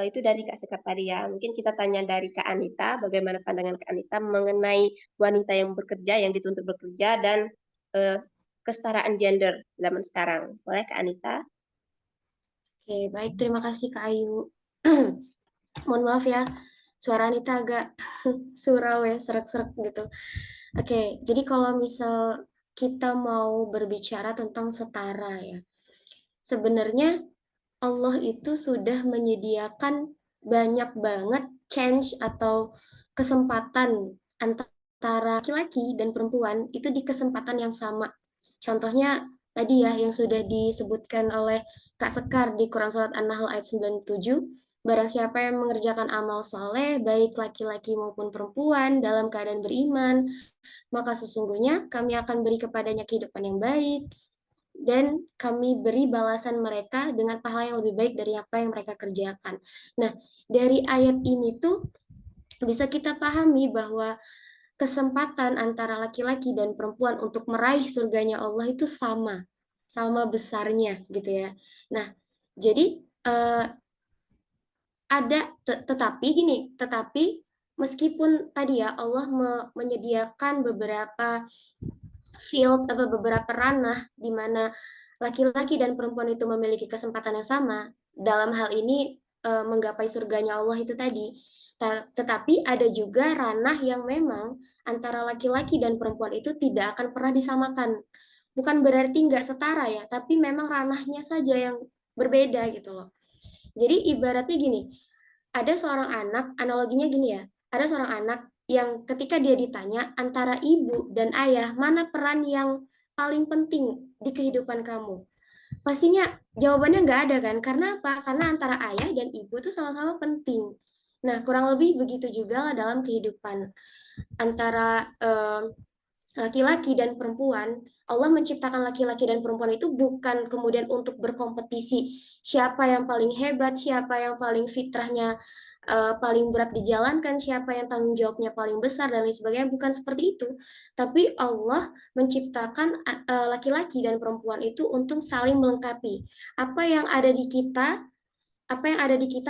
Itu dari Kak Sekar tadi ya. Mungkin kita tanya dari Kak Anita, bagaimana pandangan Kak Anita mengenai wanita yang bekerja, yang dituntut bekerja, dan eh, kesetaraan gender zaman sekarang. Boleh Kak Anita? Oke, baik. Terima kasih Kak Ayu. Mohon maaf ya, suara Anita agak surau ya, serak-serak gitu. Oke, jadi kalau misal kita mau berbicara tentang setara ya, sebenarnya Allah itu sudah menyediakan banyak banget change atau kesempatan antara laki-laki dan perempuan itu di kesempatan yang sama. Contohnya tadi ya yang sudah disebutkan oleh Kak Sekar di Quran Surat An-Nahl ayat 97, barang siapa yang mengerjakan amal soleh, baik laki-laki maupun perempuan dalam keadaan beriman, maka sesungguhnya kami akan beri kepadanya kehidupan yang baik, dan kami beri balasan mereka dengan pahala yang lebih baik dari apa yang mereka kerjakan. Nah, dari ayat ini tuh bisa kita pahami bahwa kesempatan antara laki-laki dan perempuan untuk meraih surganya Allah itu sama, sama besarnya gitu ya. Nah, jadi tetapi meskipun tadi ya Allah menyediakan beberapa field atau beberapa ranah di mana laki-laki dan perempuan itu memiliki kesempatan yang sama dalam hal ini menggapai surganya Allah itu tadi. Tetapi ada juga ranah yang memang antara laki-laki dan perempuan itu tidak akan pernah disamakan. Bukan berarti nggak setara ya, tapi memang ranahnya saja yang berbeda gitu loh. Jadi ibaratnya gini, ada seorang anak, analoginya gini ya, ada seorang anak yang ketika dia ditanya antara ibu dan ayah, mana peran yang paling penting di kehidupan kamu? Pastinya jawabannya nggak ada kan? Karena apa? Karena antara ayah dan ibu itu sama-sama penting. Nah, kurang lebih begitu juga dalam kehidupan antara laki-laki dan perempuan. Allah menciptakan laki-laki dan perempuan itu bukan kemudian untuk berkompetisi siapa yang paling hebat, siapa yang paling fitrahnya paling berat dijalankan, siapa yang tanggung jawabnya paling besar dan lain sebagainya, bukan seperti itu. Tapi Allah menciptakan laki-laki dan perempuan itu untuk saling melengkapi. Apa yang ada di kita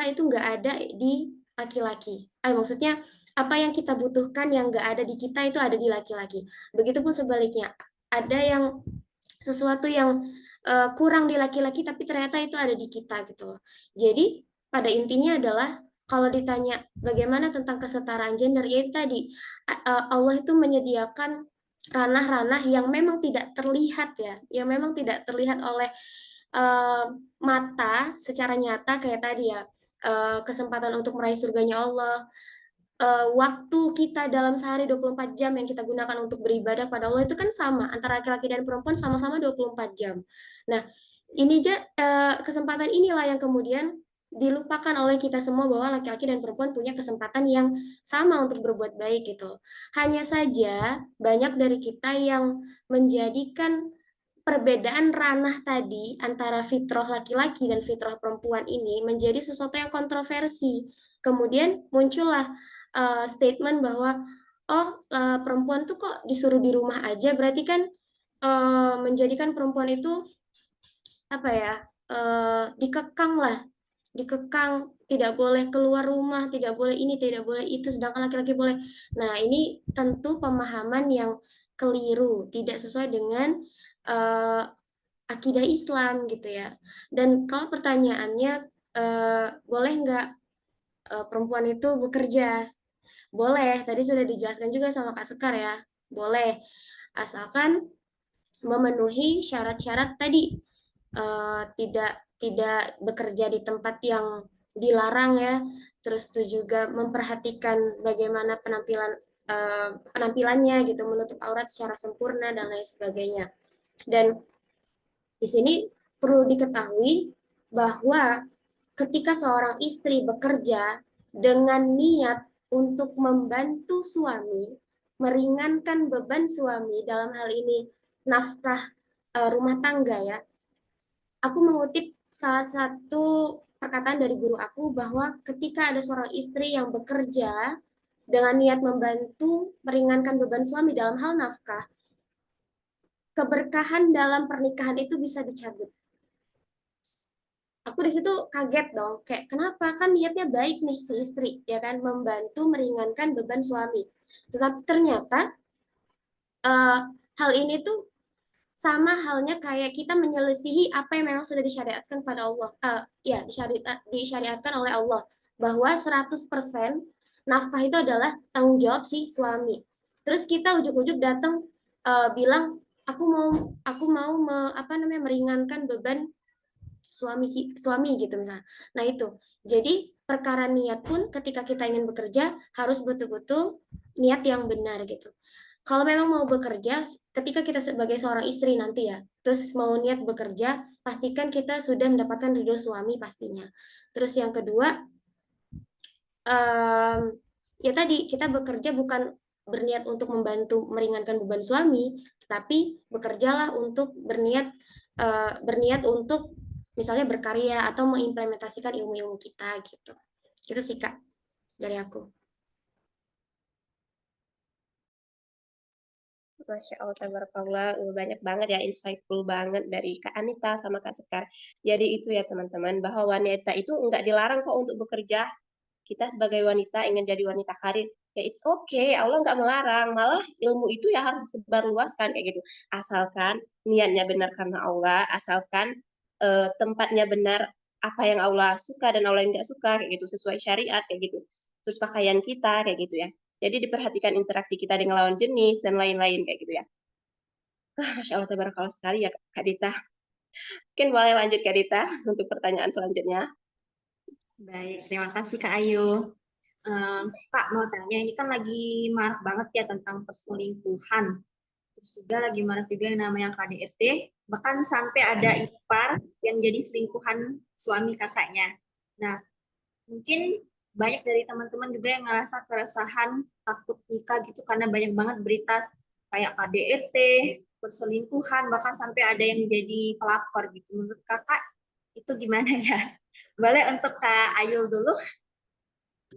itu nggak ada di laki-laki. Maksudnya apa yang kita butuhkan yang nggak ada di kita itu ada di laki-laki. Begitupun sebaliknya, ada yang sesuatu yang kurang di laki-laki tapi ternyata itu ada di kita gitu loh. Jadi pada intinya adalah kalau ditanya bagaimana tentang kesetaraan gender, ya itu tadi Allah itu menyediakan ranah-ranah yang memang tidak terlihat ya, yang memang tidak terlihat oleh mata secara nyata kayak tadi ya, kesempatan untuk meraih surganya Allah, waktu kita dalam sehari 24 jam yang kita gunakan untuk beribadah pada Allah itu kan sama antara laki-laki dan perempuan, sama-sama 24 jam. Nah, ini kesempatan inilah yang kemudian dilupakan oleh kita semua bahwa laki-laki dan perempuan punya kesempatan yang sama untuk berbuat baik gitu. Hanya saja banyak dari kita yang menjadikan perbedaan ranah tadi antara fitrah laki-laki dan fitrah perempuan ini menjadi sesuatu yang kontroversi. Kemudian muncullah statement bahwa perempuan tuh kok disuruh di rumah aja, berarti kan menjadikan perempuan itu apa ya, dikekang lah, dikekang, tidak boleh keluar rumah, tidak boleh ini, tidak boleh itu, sedangkan laki-laki boleh. Nah, ini tentu pemahaman yang keliru, tidak sesuai dengan akidah Islam gitu ya. Dan kalau pertanyaannya boleh nggak perempuan itu bekerja? Boleh, tadi sudah dijelaskan juga sama Kak Sekar ya. Boleh, asalkan memenuhi syarat-syarat tadi. Tidak bekerja di tempat yang dilarang ya. Terus itu juga memperhatikan bagaimana penampilannya gitu, menutup aurat secara sempurna dan lain sebagainya. Dan di sini perlu diketahui bahwa ketika seorang istri bekerja dengan niat untuk membantu suami, meringankan beban suami, dalam hal ini nafkah rumah tangga ya. Aku mengutip salah satu perkataan dari guru aku bahwa ketika ada seorang istri yang bekerja dengan niat membantu meringankan beban suami dalam hal nafkah, keberkahan dalam pernikahan itu bisa dicabut. Aku di situ kaget dong, kayak kenapa, kan niatnya baik nih si istri ya kan, membantu meringankan beban suami, tetapi ternyata hal ini tuh sama halnya kayak kita menyelisihi apa yang memang sudah disyariatkan pada Allah, disyariatkan oleh Allah, bahwa 100% nafkah itu adalah tanggung jawab si suami. Terus kita ujuk-ujuk datang bilang aku mau meringankan beban suami gitu misalnya. Nah itu, jadi perkara niat pun ketika kita ingin bekerja harus betul-betul niat yang benar gitu. Kalau memang mau bekerja, ketika kita sebagai seorang istri nanti ya, terus mau niat bekerja, pastikan kita sudah mendapatkan ridho suami pastinya. Terus yang kedua, ya tadi kita bekerja bukan berniat untuk membantu meringankan beban suami, tapi bekerjalah untuk berniat untuk misalnya berkarya atau mengimplementasikan ilmu-ilmu kita gitu. Itu sih Kak dari aku. Masya Allah, tabarakallah, banyak banget ya, insightful banget dari Kak Anita sama Kak Sekar. Jadi itu ya teman-teman, bahwa wanita itu enggak dilarang kok untuk bekerja. Kita sebagai wanita ingin jadi wanita karir, ya it's okay, Allah nggak melarang, malah ilmu itu ya harus disebarluaskan kayak gitu. Asalkan niatnya benar karena Allah, asalkan tempatnya benar, apa yang Allah suka dan Allah yang nggak suka kayak gitu, sesuai syariat kayak gitu. Terus pakaian kita kayak gitu ya. Jadi diperhatikan interaksi kita dengan lawan jenis dan lain-lain kayak gitu ya. Masya Allah, tabarakallah sekali ya Kak Dita. Mungkin boleh lanjut Kak Dita untuk pertanyaan selanjutnya. Baik, terima kasih Kak Ayu. Kak, mau tanya, ini kan lagi marak banget ya tentang perselingkuhan. Terus juga lagi marak juga yang namanya KDRT, bahkan sampai ada ipar yang jadi selingkuhan suami kakaknya. Nah, mungkin banyak dari teman-teman juga yang ngerasa keresahan, takut nikah gitu, karena banyak banget berita kayak KDRT, perselingkuhan, bahkan sampai ada yang jadi pelakor gitu. Menurut kakak, itu gimana ya? Boleh untuk Kak Ayul dulu.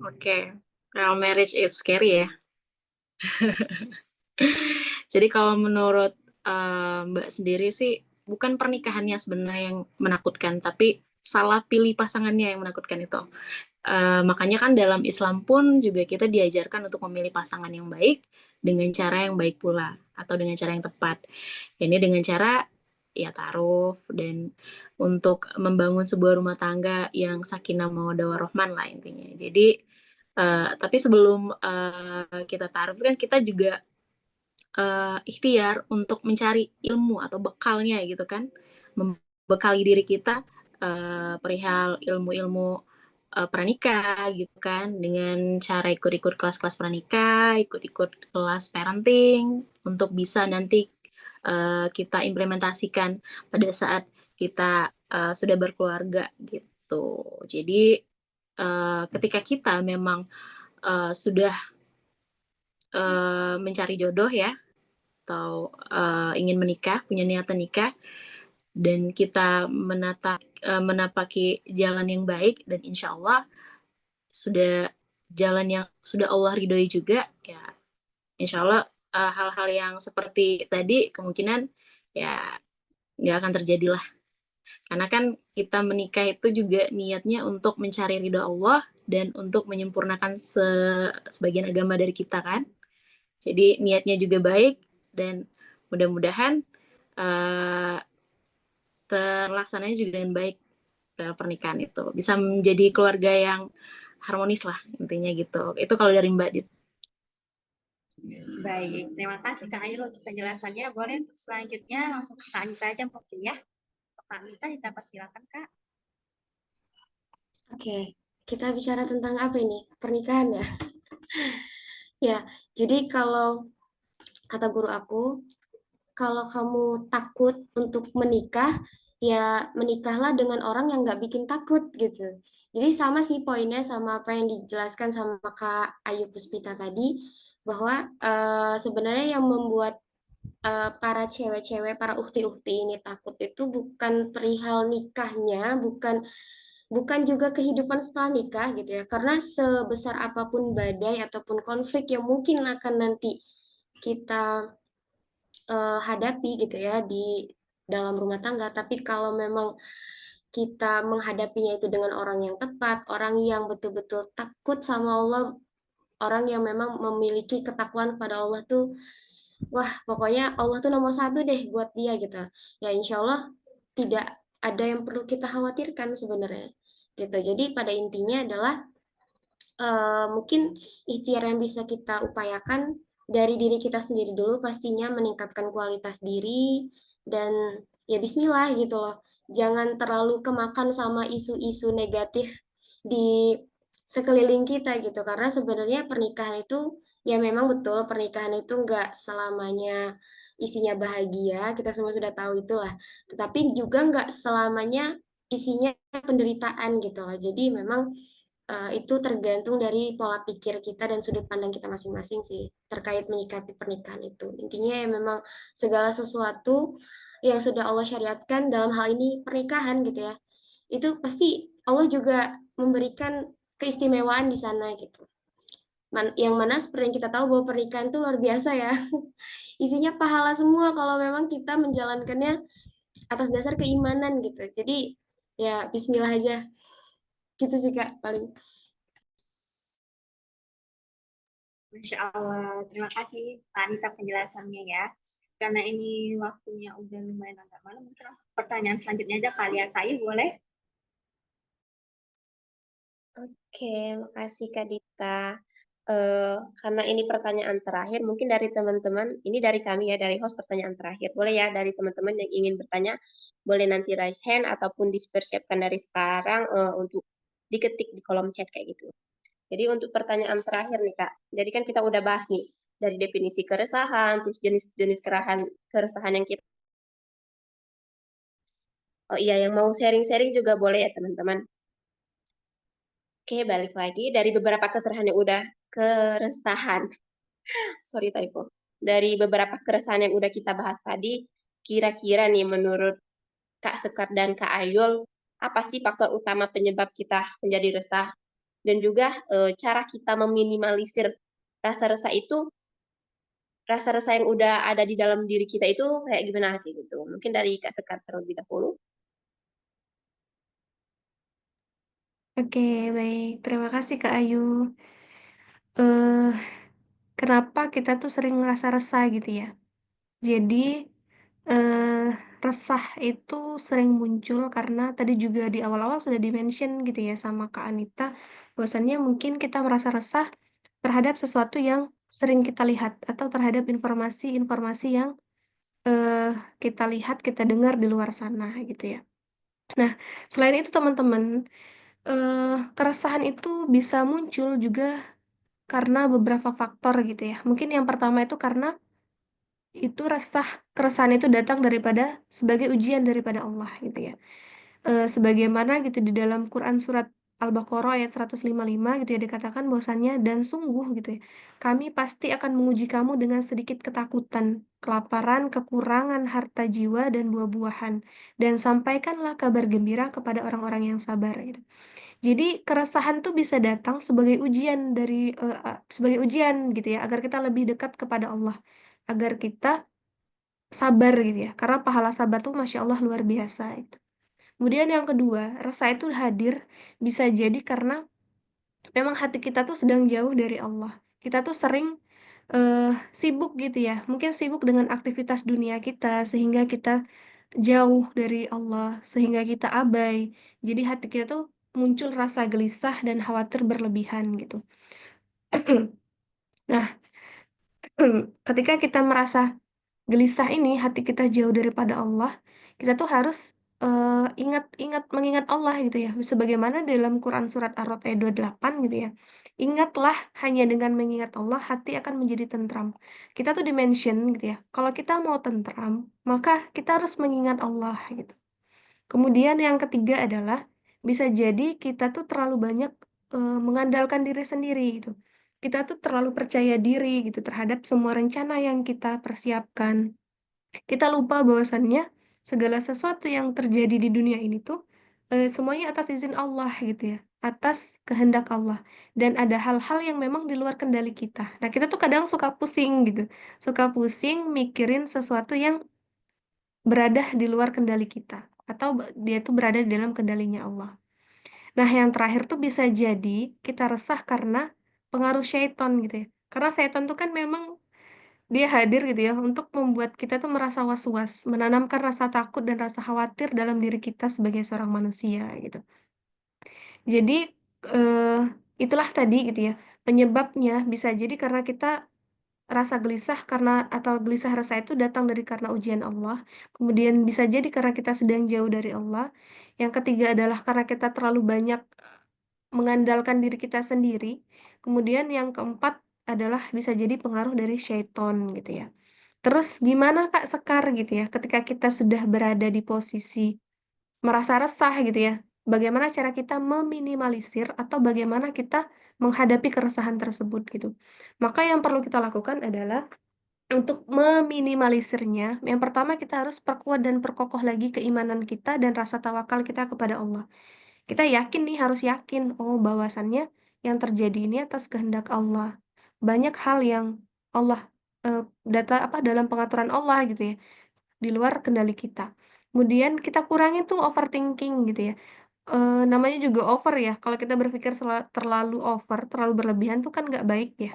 Oke, real marriage is scary ya. Jadi kalau menurut Mbak sendiri sih, bukan pernikahannya sebenarnya yang menakutkan, tapi salah pilih pasangannya yang menakutkan itu. Makanya kan dalam Islam pun juga kita diajarkan untuk memilih pasangan yang baik dengan cara yang baik pula atau dengan cara yang tepat. Ini dengan cara ya ta'aruf dan untuk membangun sebuah rumah tangga yang sakinah mawaddah warahmah lah intinya. Jadi tapi sebelum kita ta'aruf kan kita juga ikhtiar untuk mencari ilmu atau bekalnya gitu kan, membekali diri kita perihal ilmu-ilmu pranikah gitu kan, dengan cara ikut-ikut kelas-kelas pranikah, ikut-ikut kelas parenting untuk bisa nanti kita implementasikan pada saat kita sudah berkeluarga gitu. Jadi ketika kita memang sudah mencari jodoh ya, atau ingin menikah, punya niatan nikah, dan kita menapaki jalan yang baik, dan insya Allah sudah jalan yang sudah Allah ridhoi juga, ya insya Allah hal-hal yang seperti tadi kemungkinan ya nggak akan terjadi lah. Karena kan kita menikah itu juga niatnya untuk mencari ridho Allah dan untuk menyempurnakan sebagian agama dari kita kan. Jadi niatnya juga baik dan mudah-mudahan terlaksananya juga dengan baik dalam pernikahan itu. Bisa menjadi keluarga yang harmonis lah intinya gitu. Itu kalau dari Mbak Dit. Baik, terima kasih Kak Ayu untuk penjelasannya. Boleh untuk selanjutnya langsung ke Kak Anita aja mungkin ya. Kak Anita, kita persilakan Kak. Oke, kita bicara tentang apa ini? Pernikahan ya? Ya, jadi kalau kata guru aku, kalau kamu takut untuk menikah, ya menikahlah dengan orang yang nggak bikin takut gitu. Jadi sama sih poinnya sama apa yang dijelaskan sama Kak Ayu Puspita tadi, bahwa sebenarnya yang membuat para cewek-cewek, para ukti-ukti ini takut itu bukan perihal nikahnya, bukan juga kehidupan setelah nikah gitu ya. Karena sebesar apapun badai ataupun konflik yang mungkin akan nanti kita hadapi gitu ya di dalam rumah tangga, tapi kalau memang kita menghadapinya itu dengan orang yang tepat, orang yang betul-betul takut sama Allah, orang yang memang memiliki ketakwaan kepada Allah tuh, wah pokoknya Allah tuh nomor satu deh buat dia gitu. Ya insya Allah tidak ada yang perlu kita khawatirkan sebenarnya gitu. Jadi pada intinya adalah mungkin ikhtiar yang bisa kita upayakan dari diri kita sendiri dulu, pastinya meningkatkan kualitas diri dan ya bismillah gitu loh. Jangan terlalu kemakan sama isu-isu negatif di sekeliling kita gitu, karena sebenarnya pernikahan itu ya memang betul, pernikahan itu nggak selamanya isinya bahagia, kita semua sudah tahu itulah, tetapi juga nggak selamanya isinya penderitaan gitu loh. Jadi memang itu tergantung dari pola pikir kita dan sudut pandang kita masing-masing sih terkait menyikapi pernikahan itu. Intinya ya memang segala sesuatu yang sudah Allah syariatkan dalam hal ini pernikahan gitu ya, itu pasti Allah juga memberikan keistimewaan di sana gitu. Yang mana seperti yang kita tahu bahwa pernikahan itu luar biasa ya. Isinya pahala semua kalau memang kita menjalankannya atas dasar keimanan gitu. Jadi ya bismillah aja. Gitu sih Kak paling. Masya Allah, terima kasih Kak Anita penjelasannya ya. Karena ini waktunya udah lumayan agak malam, mungkin langsung pertanyaan selanjutnya aja kali ya Kak Ayu, boleh? Oke, makasih Kak Dita. Karena ini pertanyaan terakhir, mungkin dari teman-teman, ini dari kami ya, dari host pertanyaan terakhir. Boleh ya, dari teman-teman yang ingin bertanya, boleh nanti raise hand ataupun dipersiapkan dari sekarang untuk diketik di kolom chat kayak gitu. Jadi untuk pertanyaan terakhir nih Kak, jadi kan kita udah bahas nih, dari definisi keresahan, terus jenis-jenis keresahan yang kita. Oh iya, yang mau sharing-sharing juga boleh ya teman-teman. Oke, balik lagi dari beberapa keresahan. Sorry typo. Dari beberapa keresahan yang udah kita bahas tadi, kira-kira nih menurut Kak Sekar dan Kak Ayul, apa sih faktor utama penyebab kita menjadi resah? Dan juga cara kita meminimalisir rasa resah itu, rasa resah yang udah ada di dalam diri kita itu kayak gimana gitu. Mungkin dari Kak Sekar terlebih dahulu. Oke, baik. Terima kasih Kak Ayu. Eh, Kenapa kita tuh sering ngerasa resah gitu ya? Jadi, eh, resah itu sering muncul karena tadi juga di awal-awal sudah di-mention gitu ya sama Kak Anita, bahwasannya mungkin kita merasa resah terhadap sesuatu yang sering kita lihat atau terhadap informasi-informasi yang eh, kita lihat, kita dengar di luar sana gitu ya. Nah, selain itu teman-teman, keresahan itu bisa muncul juga karena beberapa faktor gitu ya. Mungkin yang pertama itu karena itu keresahan itu datang daripada sebagai ujian daripada Allah gitu ya. Sebagaimana gitu di dalam Quran surat Al-Baqarah ayat 155 gitu ya dikatakan bahwasannya dan sungguh gitu ya. Kami pasti akan menguji kamu dengan sedikit ketakutan, kelaparan, kekurangan harta jiwa dan buah-buahan dan sampaikanlah kabar gembira kepada orang-orang yang sabar gitu. Jadi keresahan tuh bisa datang sebagai ujian sebagai ujian gitu ya agar kita lebih dekat kepada Allah, agar kita sabar gitu ya. Karena pahala sabar tuh Masya Allah luar biasa itu. Kemudian yang kedua, rasa itu hadir bisa jadi karena memang hati kita tuh sedang jauh dari Allah. Kita tuh sering sibuk gitu ya. Mungkin sibuk dengan aktivitas dunia kita sehingga kita jauh dari Allah, sehingga kita abai. Jadi hati kita tuh muncul rasa gelisah dan khawatir berlebihan gitu. Nah, ketika kita merasa gelisah ini, hati kita jauh daripada Allah, kita tuh harus mengingat Allah gitu ya. Sebagaimana dalam Quran surat Ar-Rod ayat 28 gitu ya. Ingatlah hanya dengan mengingat Allah, hati akan menjadi tentram. Kita tuh dimention gitu ya. Kalau kita mau tentram, maka kita harus mengingat Allah gitu. Kemudian yang ketiga adalah bisa jadi kita tuh terlalu banyak mengandalkan diri sendiri gitu. Kita tuh terlalu percaya diri gitu terhadap semua rencana yang kita persiapkan. Kita lupa bahwasannya segala sesuatu yang terjadi di dunia ini tuh semuanya atas izin Allah gitu ya, atas kehendak Allah. Dan ada hal-hal yang memang di luar kendali kita. Nah, kita tuh kadang suka pusing gitu. Suka pusing mikirin sesuatu yang berada di luar kendali kita atau dia tuh berada di dalam kendalinya Allah. Nah, yang terakhir tuh bisa jadi kita resah karena pengaruh syaitan gitu ya. Karena syaitan tuh kan memang dia hadir gitu ya untuk membuat kita tuh merasa was-was, menanamkan rasa takut dan rasa khawatir dalam diri kita sebagai seorang manusia gitu. Jadi eh, itulah tadi gitu ya. Penyebabnya bisa jadi karena kita rasa gelisah atau gelisah rasa itu datang dari karena ujian Allah. Kemudian bisa jadi karena kita sedang jauh dari Allah. Yang ketiga adalah karena kita terlalu banyak mengandalkan diri kita sendiri. Kemudian yang keempat adalah bisa jadi pengaruh dari syaiton gitu ya. Terus gimana Kak Sekar gitu ya, ketika kita sudah berada di posisi merasa resah gitu ya, bagaimana cara kita meminimalisir atau bagaimana kita menghadapi keresahan tersebut gitu. Maka yang perlu kita lakukan adalah untuk meminimalisirnya, yang pertama kita harus perkuat dan perkokoh lagi keimanan kita dan rasa tawakal kita kepada Allah. Kita yakin nih, harus yakin, oh bahwasannya yang terjadi ini atas kehendak Allah. Banyak hal yang Allah eh, dalam pengaturan Allah gitu ya, di luar kendali kita. Kemudian kita kurangi tuh overthinking gitu ya. Namanya juga over ya. Kalau kita berpikir terlalu over, terlalu berlebihan tuh kan nggak baik ya.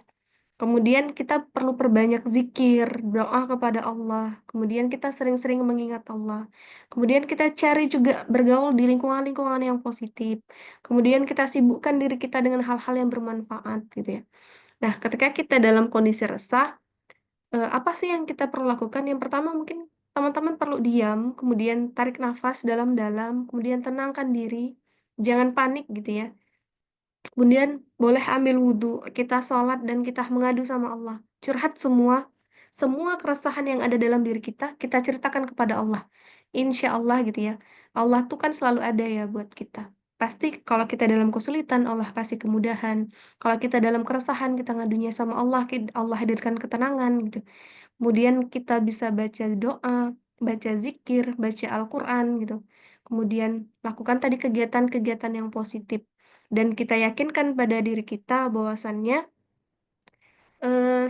Kemudian kita perlu perbanyak zikir, doa kepada Allah. Kemudian kita sering-sering mengingat Allah. Kemudian kita cari juga bergaul di lingkungan-lingkungan yang positif. Kemudian kita sibukkan diri kita dengan hal-hal yang bermanfaat gitu ya. Nah, ketika kita dalam kondisi resah, apa sih yang kita perlu lakukan? Yang pertama mungkin teman-teman perlu diam, kemudian tarik nafas dalam-dalam, kemudian tenangkan diri, jangan panik gitu ya. Kemudian boleh ambil wudhu, kita sholat dan kita mengadu sama Allah. Curhat semua keresahan yang ada dalam diri kita ceritakan kepada Allah. Insya Allah gitu ya. Allah tuh kan selalu ada ya buat kita. Pasti kalau kita dalam kesulitan, Allah kasih kemudahan. Kalau kita dalam keresahan, kita ngadunya sama Allah, Allah hadirkan ketenangan gitu. Kemudian kita bisa baca doa, baca zikir, baca Al-Quran gitu. Kemudian lakukan tadi kegiatan-kegiatan yang positif. Dan kita yakinkan pada diri kita bahwasannya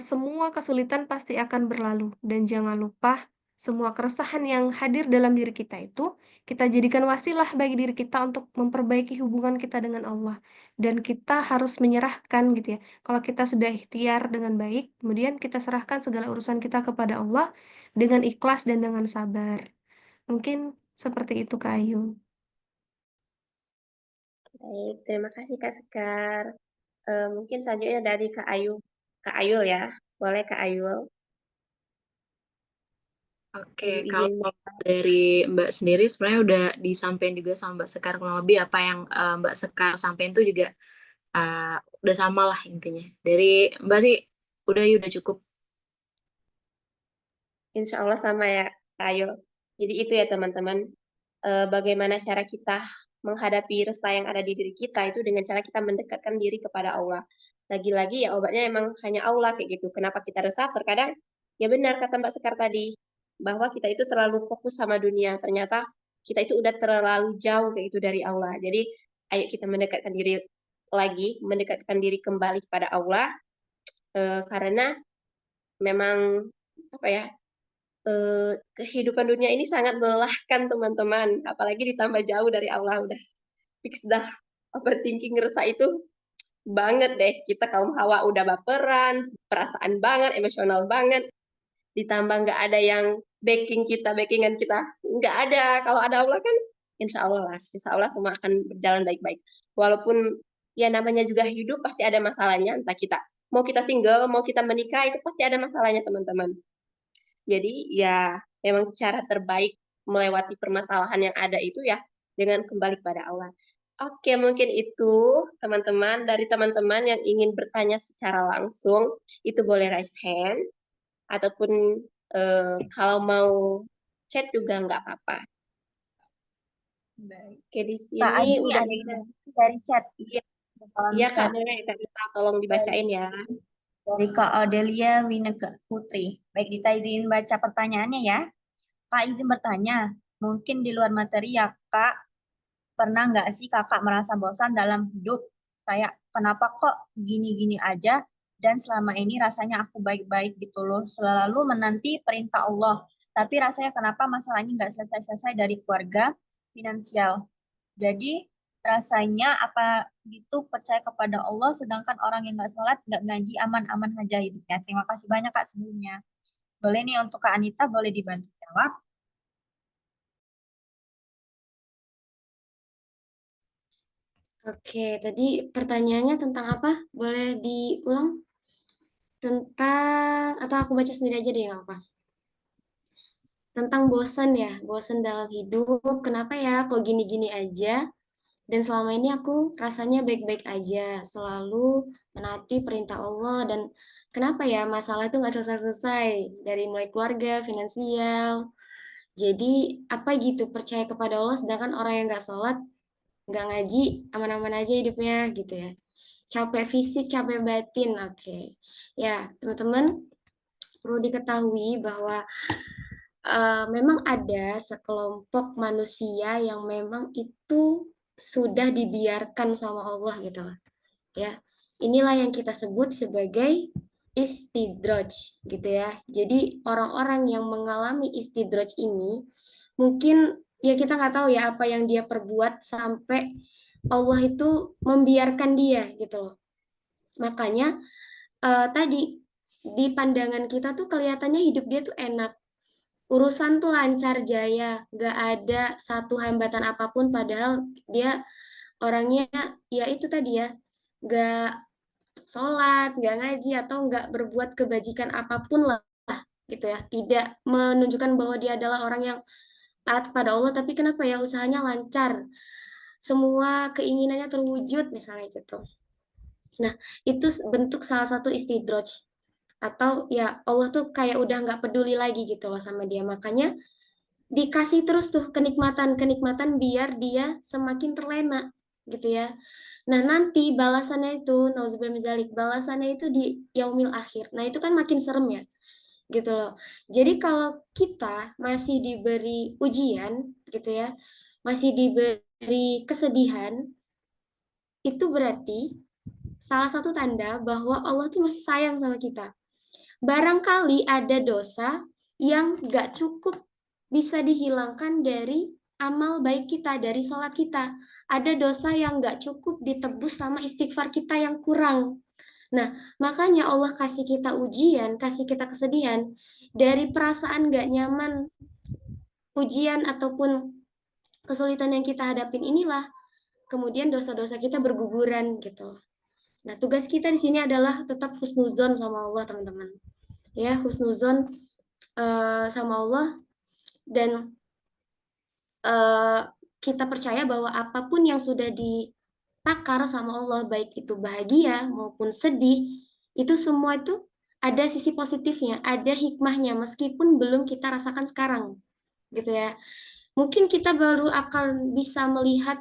semua kesulitan pasti akan berlalu. Dan jangan lupa Semua keresahan yang hadir dalam diri kita itu, kita jadikan wasilah bagi diri kita untuk memperbaiki hubungan kita dengan Allah. Dan kita harus menyerahkan gitu ya. Kalau kita sudah ikhtiar dengan baik, kemudian kita serahkan segala urusan kita kepada Allah dengan ikhlas dan dengan sabar. Mungkin seperti itu, Kak Ayu. Baik, terima kasih Kak Sekar. Mungkin selanjutnya dari Kak Ayu. Kak Ayul ya. Boleh Kak Ayul. Oke, Ibu kalau izin. dari Mbak sendiri sebenarnya udah disampaikan juga sama Mbak Sekar kurang lebih apa yang Mbak Sekar sampaikan itu juga udah sama lah intinya. Dari Mbak sih udah cukup. Insya Allah sama ya Kak Ayul. Jadi itu ya teman-teman. Bagaimana cara kita menghadapi resah yang ada di diri kita itu dengan cara kita mendekatkan diri kepada Allah. Lagi-lagi ya obatnya emang hanya Allah kayak gitu. Kenapa kita resah? Terkadang ya benar kata Mbak Sekar tadi bahwa kita itu terlalu fokus sama dunia. Ternyata kita itu udah terlalu jauh kayak itu dari Allah. Jadi ayo kita mendekatkan diri lagi, mendekatkan diri kembali kepada Allah karena memang apa ya kehidupan dunia ini sangat melelahkan teman-teman, apalagi ditambah jauh dari Allah udah fix dah overthinking ngerasa itu banget deh. Kita kaum hawa udah baperan, perasaan banget, emosional banget, ditambah nggak ada yang backingan kita nggak ada. Kalau ada Allah kan insya Allah lah, insya Allah semua akan berjalan baik-baik. Walaupun ya namanya juga hidup pasti ada masalahnya, entah kita mau kita single, mau kita menikah itu pasti ada masalahnya teman-teman. Jadi ya memang cara terbaik melewati permasalahan yang ada itu ya dengan kembali kepada Allah. Oke, mungkin itu teman-teman dari teman-teman yang ingin bertanya secara langsung itu boleh raise hand ataupun kalau mau chat juga nggak apa-apa. Baik. Oke, di Kak sini Adi udah ada bisa. yang dari chat. Iya, Kolom iya Kak chat. boleh Kak Dita, tolong dibacain ya. Dari Kak Adelia Winega Putri. Baik, Dita izin baca pertanyaannya ya. Kak izin bertanya, mungkin di luar materi ya Kak, pernah nggak sih Kakak merasa bosan dalam hidup? Kayak kenapa kok gini-gini aja dan selama ini rasanya aku baik-baik gitu loh, selalu menanti perintah Allah. Tapi rasanya kenapa masalah ini nggak selesai-selesai dari keluarga, finansial. Jadi rasanya apa gitu percaya kepada Allah, sedangkan orang yang nggak sholat, nggak ngaji, aman-aman aja hidupnya. Terima kasih banyak Kak sebelumnya. Boleh nih untuk Kak Anita, boleh dibantu jawab. Oke, tadi pertanyaannya tentang apa? Boleh diulang? Tentang, atau aku baca sendiri aja deh, nggak apa? Tentang bosan ya, bosan dalam hidup. Kenapa ya kok gini-gini aja? Dan selama ini aku rasanya baik-baik aja, selalu menaati perintah Allah. Dan kenapa ya masalah itu nggak selesai-selesai? Dari mulai keluarga, finansial. Jadi apa gitu, percaya kepada Allah, sedangkan orang yang nggak sholat, nggak ngaji, aman-aman aja hidupnya gitu ya. Capek fisik, capek batin, oke. Ya, teman-teman, perlu diketahui bahwa memang ada sekelompok manusia yang memang itu sudah dibiarkan sama Allah gitu loh. Ya. Inilah yang kita sebut sebagai istidraj gitu ya. Jadi orang-orang yang mengalami istidraj ini mungkin ya kita nggak tahu ya apa yang dia perbuat sampai Allah itu membiarkan dia gitu loh. Makanya tadi di pandangan kita tuh kelihatannya hidup dia tuh enak, urusan tuh lancar jaya, gak ada satu hambatan apapun, padahal dia orangnya ya itu tadi ya, gak sholat, gak ngaji, atau gak berbuat kebajikan apapun lah gitu ya, tidak menunjukkan bahwa dia adalah orang yang taat pada Allah, tapi kenapa ya usahanya lancar, semua keinginannya terwujud misalnya gitu. Nah, itu bentuk salah satu istidraj, atau ya Allah tuh kayak udah nggak peduli lagi gitu loh sama dia, makanya dikasih terus tuh kenikmatan-kenikmatan biar dia semakin terlena gitu ya. Nah, nanti balasannya itu, nauzubillah min dzalik, balasannya itu di yaumil akhir. Nah, itu kan makin serem ya. Gitu loh. Jadi kalau kita masih diberi ujian gitu ya, masih diberi kesedihan, itu berarti salah satu tanda bahwa Allah tuh masih sayang sama kita. Barangkali ada dosa yang gak cukup bisa dihilangkan dari amal baik kita, dari sholat kita. Ada dosa yang gak cukup ditebus sama istighfar kita yang kurang. Nah, makanya Allah kasih kita ujian, kasih kita kesedihan, dari perasaan gak nyaman, ujian ataupun kesulitan yang kita hadapin inilah, kemudian dosa-dosa kita berguguran gitu. Nah, tugas kita di sini adalah tetap husnuzon sama Allah, teman-teman. Ya, husnuzon sama Allah, dan kita percaya bahwa apapun yang sudah ditakar sama Allah, baik itu bahagia maupun sedih, itu semua itu ada sisi positifnya, ada hikmahnya, meskipun belum kita rasakan sekarang, gitu ya. Mungkin kita baru akan bisa melihat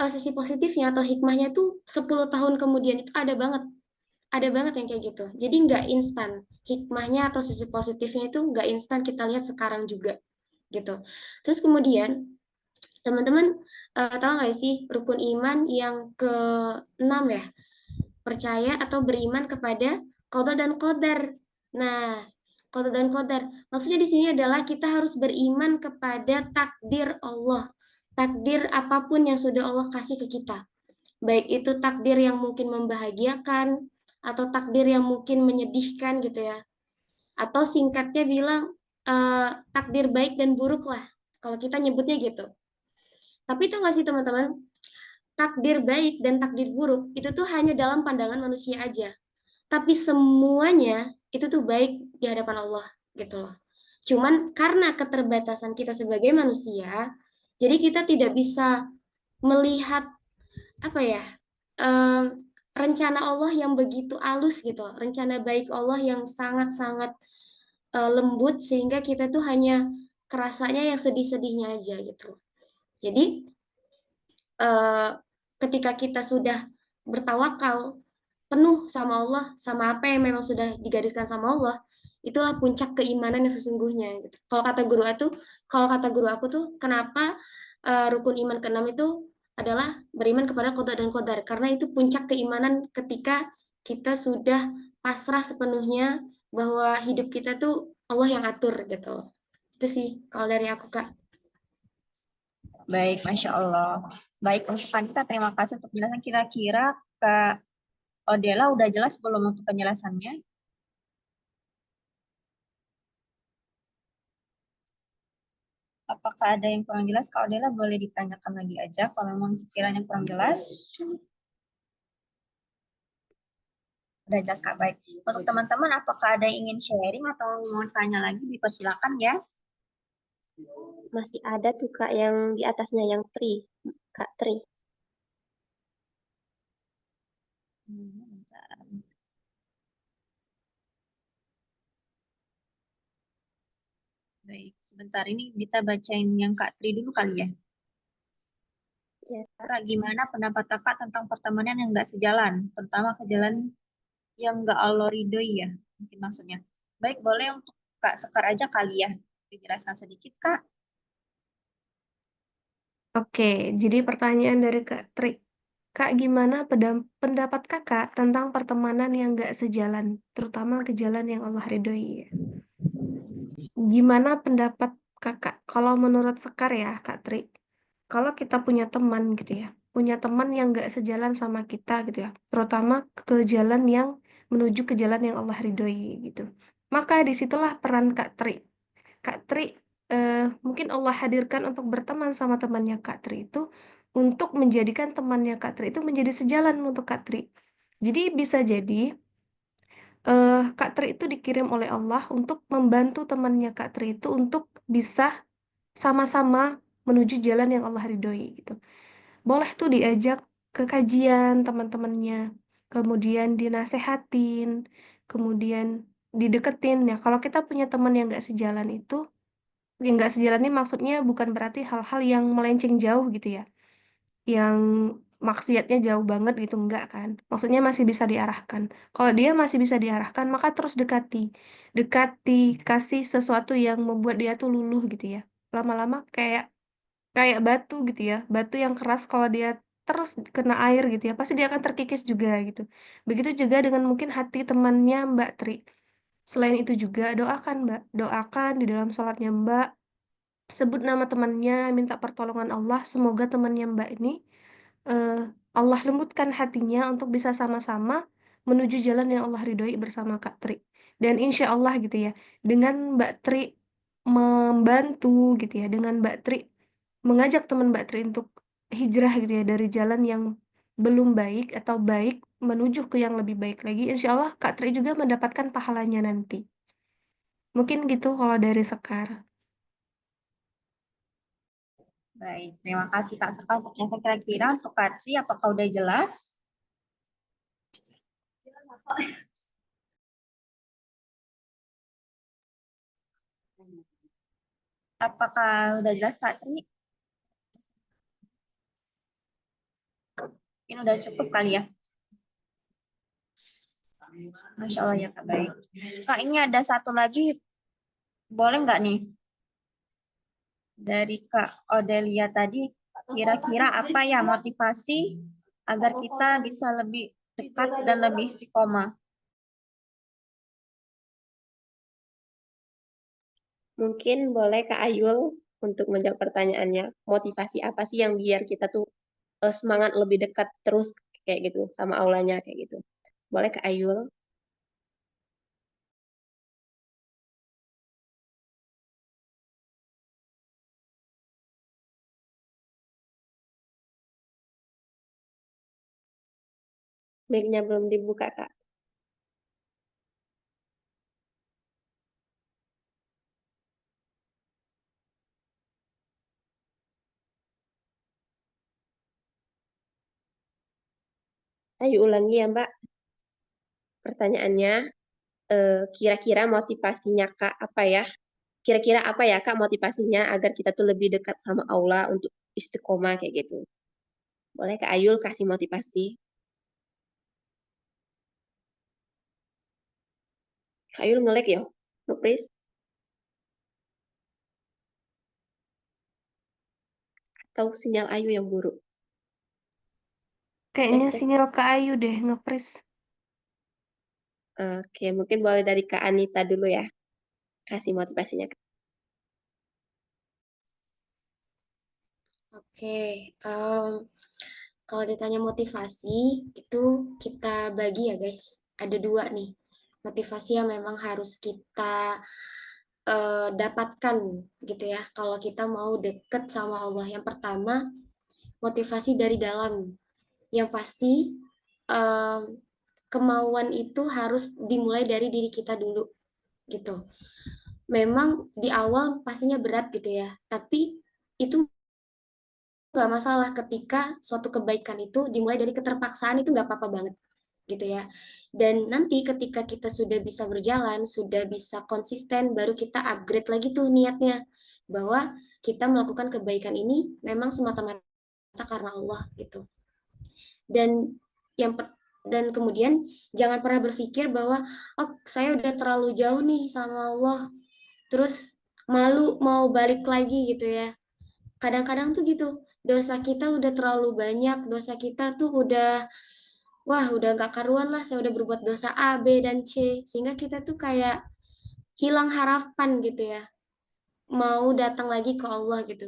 sisi positifnya atau hikmahnya tuh 10 tahun kemudian, itu ada banget yang kayak gitu. Jadi nggak instan hikmahnya atau sisi positifnya, itu nggak instan kita lihat sekarang juga gitu. Terus kemudian teman-teman tahu nggak sih rukun iman yang ke-6 ya? Percaya atau beriman kepada qada dan qadar. Nah, qada dan qadar maksudnya di sini adalah kita harus beriman kepada takdir Allah. Takdir apapun yang sudah Allah kasih ke kita. Baik itu takdir yang mungkin membahagiakan atau takdir yang mungkin menyedihkan gitu ya. Atau singkatnya bilang takdir baik dan buruk lah. Kalau kita nyebutnya gitu. Tapi itu nggak sih teman-teman, takdir baik dan takdir buruk itu tuh hanya dalam pandangan manusia aja. Tapi semuanya itu tuh baik di hadapan Allah gitu loh. Cuman karena keterbatasan kita sebagai manusia, jadi kita tidak bisa melihat apa ya, rencana Allah yang begitu halus gitu, rencana baik Allah yang sangat-sangat lembut, sehingga kita tuh hanya kerasanya yang sedih-sedihnya aja gitu. Jadi ketika kita sudah bertawakal penuh sama Allah, sama apa yang memang sudah digariskan sama Allah, itulah puncak keimanan yang sesungguhnya. Gitu. Kalau kata guru aku tuh, kenapa rukun iman ke-6 itu adalah beriman kepada qada dan qadar, karena itu puncak keimanan ketika kita sudah pasrah sepenuhnya bahwa hidup kita tuh Allah yang atur gitu. Itu sih kalau dari aku, Kak. Baik, Masya Allah. Baik, untuk Kanita, terima kasih untuk penjelasan. Kira-kira Kak Odela udah jelas belum untuk penjelasannya? Apakah ada yang kurang jelas? Kak Odela boleh ditanyakan lagi aja kalau memang sekiranya kurang jelas. Udah jelas, Kak. Baik. Untuk teman-teman, apakah ada yang ingin sharing atau mau tanya lagi? Dipersilakan ya. Masih ada tuh Kak yang di atasnya yang Tri, Kak Tri. Bentar. Baik, sebentar ini kita bacain yang Kak Tri dulu kali ya. Ya, Kak, gimana pendapat Kakak tentang pertemanan yang nggak sejalan, terutama ke jalan yang nggak Allah ridhoi ya, mungkin maksudnya. Baik, boleh untuk Kak Sekar aja kali ya, dijelaskan sedikit Kak. Oke, jadi pertanyaan dari Kak Tri. Kak, gimana pendapat Kakak tentang pertemanan yang nggak sejalan, terutama ke jalan yang Allah ridhoi? Gimana pendapat Kakak? Kalau menurut Sekar ya, Kak Tri, kalau kita punya teman gitu ya, punya teman yang nggak sejalan sama kita gitu ya, terutama ke jalan yang menuju ke jalan yang Allah ridhoi gitu. Maka disitulah peran Kak Tri. Kak Tri mungkin Allah hadirkan untuk berteman sama temannya Kak Tri itu untuk menjadikan temannya Kak Tri itu menjadi sejalan untuk Kak Tri. Jadi bisa jadi Kak Tri itu dikirim oleh Allah untuk membantu temannya Kak Tri itu untuk bisa sama-sama menuju jalan yang Allah ridhoi gitu. Boleh tuh diajak ke kajian teman-temannya, kemudian dinasehatin, kemudian dideketin ya. Kalau kita punya teman yang nggak sejalan itu, yang nggak sejalan ini maksudnya bukan berarti hal-hal yang melenceng jauh gitu ya, yang maksiatnya jauh banget gitu, enggak kan. Maksudnya masih bisa diarahkan. Kalau dia masih bisa diarahkan, maka terus dekati. Dekati, kasih sesuatu yang membuat dia tuh luluh gitu ya. Lama-lama kayak kayak batu gitu ya. Batu yang keras kalau dia terus kena air gitu ya, pasti dia akan terkikis juga gitu. Begitu juga dengan mungkin hati temannya Mbak Tri. Selain itu juga doakan Mbak, doakan di dalam sholatnya Mbak, sebut nama temannya, minta pertolongan Allah, semoga temannya Mbak ini eh, Allah lembutkan hatinya untuk bisa sama-sama menuju jalan yang Allah ridhoi bersama Kak Tri. Dan insya Allah gitu ya, dengan Mbak Tri membantu gitu ya, dengan Mbak Tri mengajak teman Mbak Tri untuk hijrah gitu ya dari jalan yang belum baik atau baik menuju ke yang lebih baik lagi, insya Allah Kak Tri juga mendapatkan pahalanya nanti. Mungkin gitu kalau dari Sekar. Baik, terima kasih Kak Sekar untuk yang kira-kira untuk Kak Tri, apakah udah jelas? Apakah udah jelas Kak Tri? Mungkin udah cukup kali ya. Masya Allah ya Kak, baik. Kak, ini ada satu lagi, boleh nggak nih? Dari Kak Odelia tadi, kira-kira apa ya motivasi agar kita bisa lebih dekat dan lebih istiqomah? Mungkin boleh Kak Ayul untuk menjawab pertanyaannya. Motivasi apa sih yang biar kita tuh semangat lebih dekat terus kayak gitu sama aulanya kayak gitu. Boleh Kak Ayul? Mic-nya belum dibuka Kak. Ayo ulangi ya Mbak. Pertanyaannya, kira-kira motivasinya Kak apa ya? Kira-kira apa ya Kak motivasinya agar kita tuh lebih dekat sama aula untuk istiqomah kayak gitu. Boleh Kak Ayul kasih motivasi? Kak Ayul nge-lag ya? Nge-freeze? Atau sinyal Ayu yang buruk? Kayaknya Cek. sinyal Kak Ayu deh nge-freeze. Oke, mungkin boleh dari Kak Anita dulu ya. Kasih motivasinya. Oke, kalau ditanya motivasi, itu kita bagi ya guys. Ada dua nih, motivasi yang memang harus kita dapatkan gitu ya. Kalau kita mau deket sama Allah. Yang pertama, motivasi dari dalam. Yang pasti, kemauan itu harus dimulai dari diri kita dulu gitu. Memang di awal pastinya berat gitu ya, tapi itu nggak masalah ketika suatu kebaikan itu dimulai dari keterpaksaan, itu nggak apa-apa banget gitu ya. Dan nanti ketika kita sudah bisa berjalan, sudah bisa konsisten, baru kita upgrade lagi tuh niatnya bahwa kita melakukan kebaikan ini memang semata-mata karena Allah gitu. Dan yang dan kemudian jangan pernah berpikir bahwa oh saya udah terlalu jauh nih sama Allah, terus malu mau balik lagi gitu ya. Kadang-kadang tuh gitu, dosa kita udah terlalu banyak, dosa kita tuh udah gak karuan lah, saya udah berbuat dosa A, B, dan C, sehingga kita tuh kayak hilang harapan gitu ya, mau datang lagi ke Allah gitu.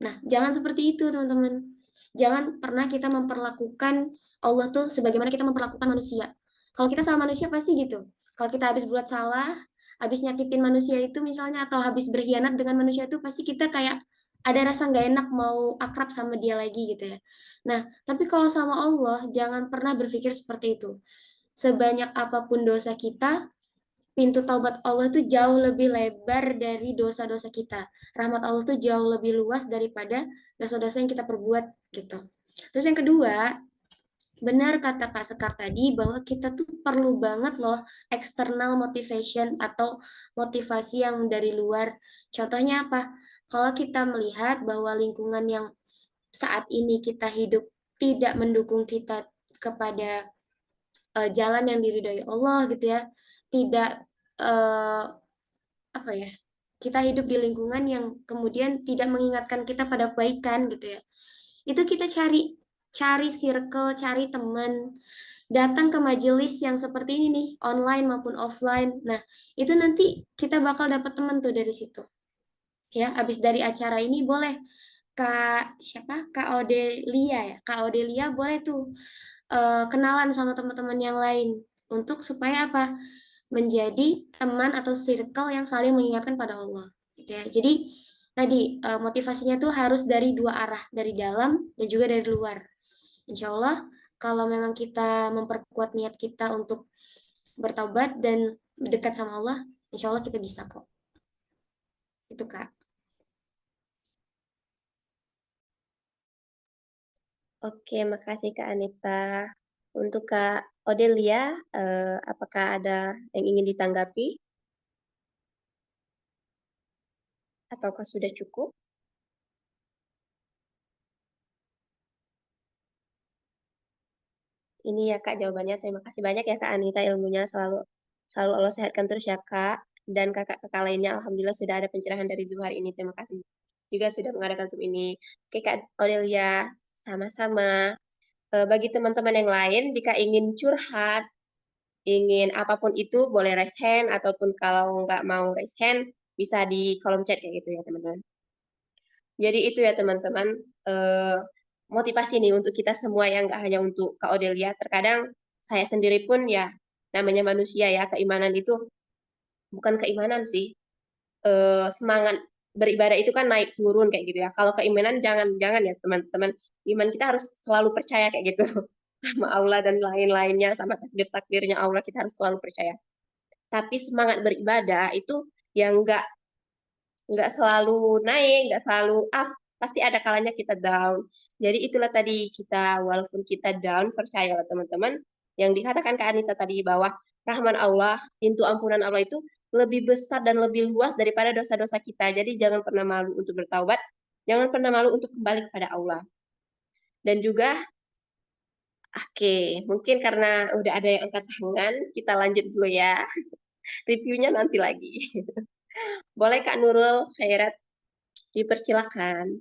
Nah, jangan seperti itu teman-teman. Jangan pernah kita memperlakukan Allah tuh sebagaimana kita memperlakukan manusia. Kalau kita sama manusia pasti gitu. Kalau kita habis buat salah, habis nyakitin manusia itu misalnya, atau habis berkhianat dengan manusia itu, pasti kita kayak ada rasa nggak enak mau akrab sama dia lagi gitu ya. Nah, tapi kalau sama Allah, jangan pernah berpikir seperti itu. Sebanyak apapun dosa kita, pintu taubat Allah tuh jauh lebih lebar dari dosa-dosa kita. Rahmat Allah tuh jauh lebih luas daripada dosa-dosa yang kita perbuat gitu. Terus yang kedua, benar kata Kak Sekar tadi bahwa kita tuh perlu banget loh external motivation atau motivasi yang dari luar. Contohnya apa? Kalau kita melihat bahwa lingkungan yang saat ini kita hidup tidak mendukung kita kepada jalan yang diridhoi Allah gitu ya, tidak apa ya, kita hidup di lingkungan yang kemudian tidak mengingatkan kita pada kebaikan gitu ya, itu kita cari circle, cari teman datang ke majelis yang seperti ini nih, online maupun offline. Nah, itu nanti kita bakal dapat teman tuh dari situ. Ya, habis dari acara ini boleh Kak Odelia ya. Kak Odelia boleh tuh kenalan sama teman-teman yang lain untuk supaya apa? Menjadi teman atau circle yang saling mengingatkan pada Allah. Ya, jadi tadi motivasinya tuh harus dari dua arah, dari dalam dan juga dari luar. Insya Allah kalau memang kita memperkuat niat kita untuk bertaubat dan dekat sama Allah, insya Allah kita bisa kok. Itu Kak. Oke, makasih Kak Anita. Untuk Kak Odelia, apakah ada yang ingin ditanggapi? Ataukah sudah cukup? Ini ya Kak jawabannya. Terima kasih banyak ya Kak Anita, ilmunya selalu selalu Allah sehatkan terus ya Kak. Dan kakak-kakak lainnya Alhamdulillah sudah ada pencerahan dari Zoom hari ini. Terima kasih juga sudah mengadakan Zoom ini. Oke Kak Odelia, sama-sama. Bagi teman-teman yang lain, jika ingin curhat, ingin apapun itu, boleh raise hand, ataupun kalau nggak mau raise hand, bisa di kolom chat kayak gitu ya teman-teman. Jadi itu ya teman-teman, motivasi nih untuk kita semua yang nggak hanya untuk Kak Odelia. Terkadang saya sendiri pun ya, namanya manusia ya, keimanan itu bukan keimanan sih, semangat beribadah itu kan naik turun kayak gitu ya. Kalau keimanan jangan ya teman-teman, iman kita harus selalu percaya kayak gitu sama Allah dan lain-lainnya, sama takdir-takdirnya Allah kita harus selalu percaya. Tapi semangat beribadah itu yang nggak selalu naik, nggak selalu up, pasti ada kalanya kita down. Jadi itulah tadi kita, walaupun kita down, percayalah teman-teman, yang dikatakan Kak Anita tadi bahwa rahman Allah, pintu ampunan Allah itu lebih besar dan lebih luas daripada dosa-dosa kita. Jadi jangan pernah malu untuk bertaubat, jangan pernah malu untuk kembali kepada Allah. Dan juga, oke, mungkin karena udah ada yang angkat tangan, kita lanjut dulu ya. Reviewnya nanti lagi. Boleh Kak Nurul, Khairat, dipersilakan.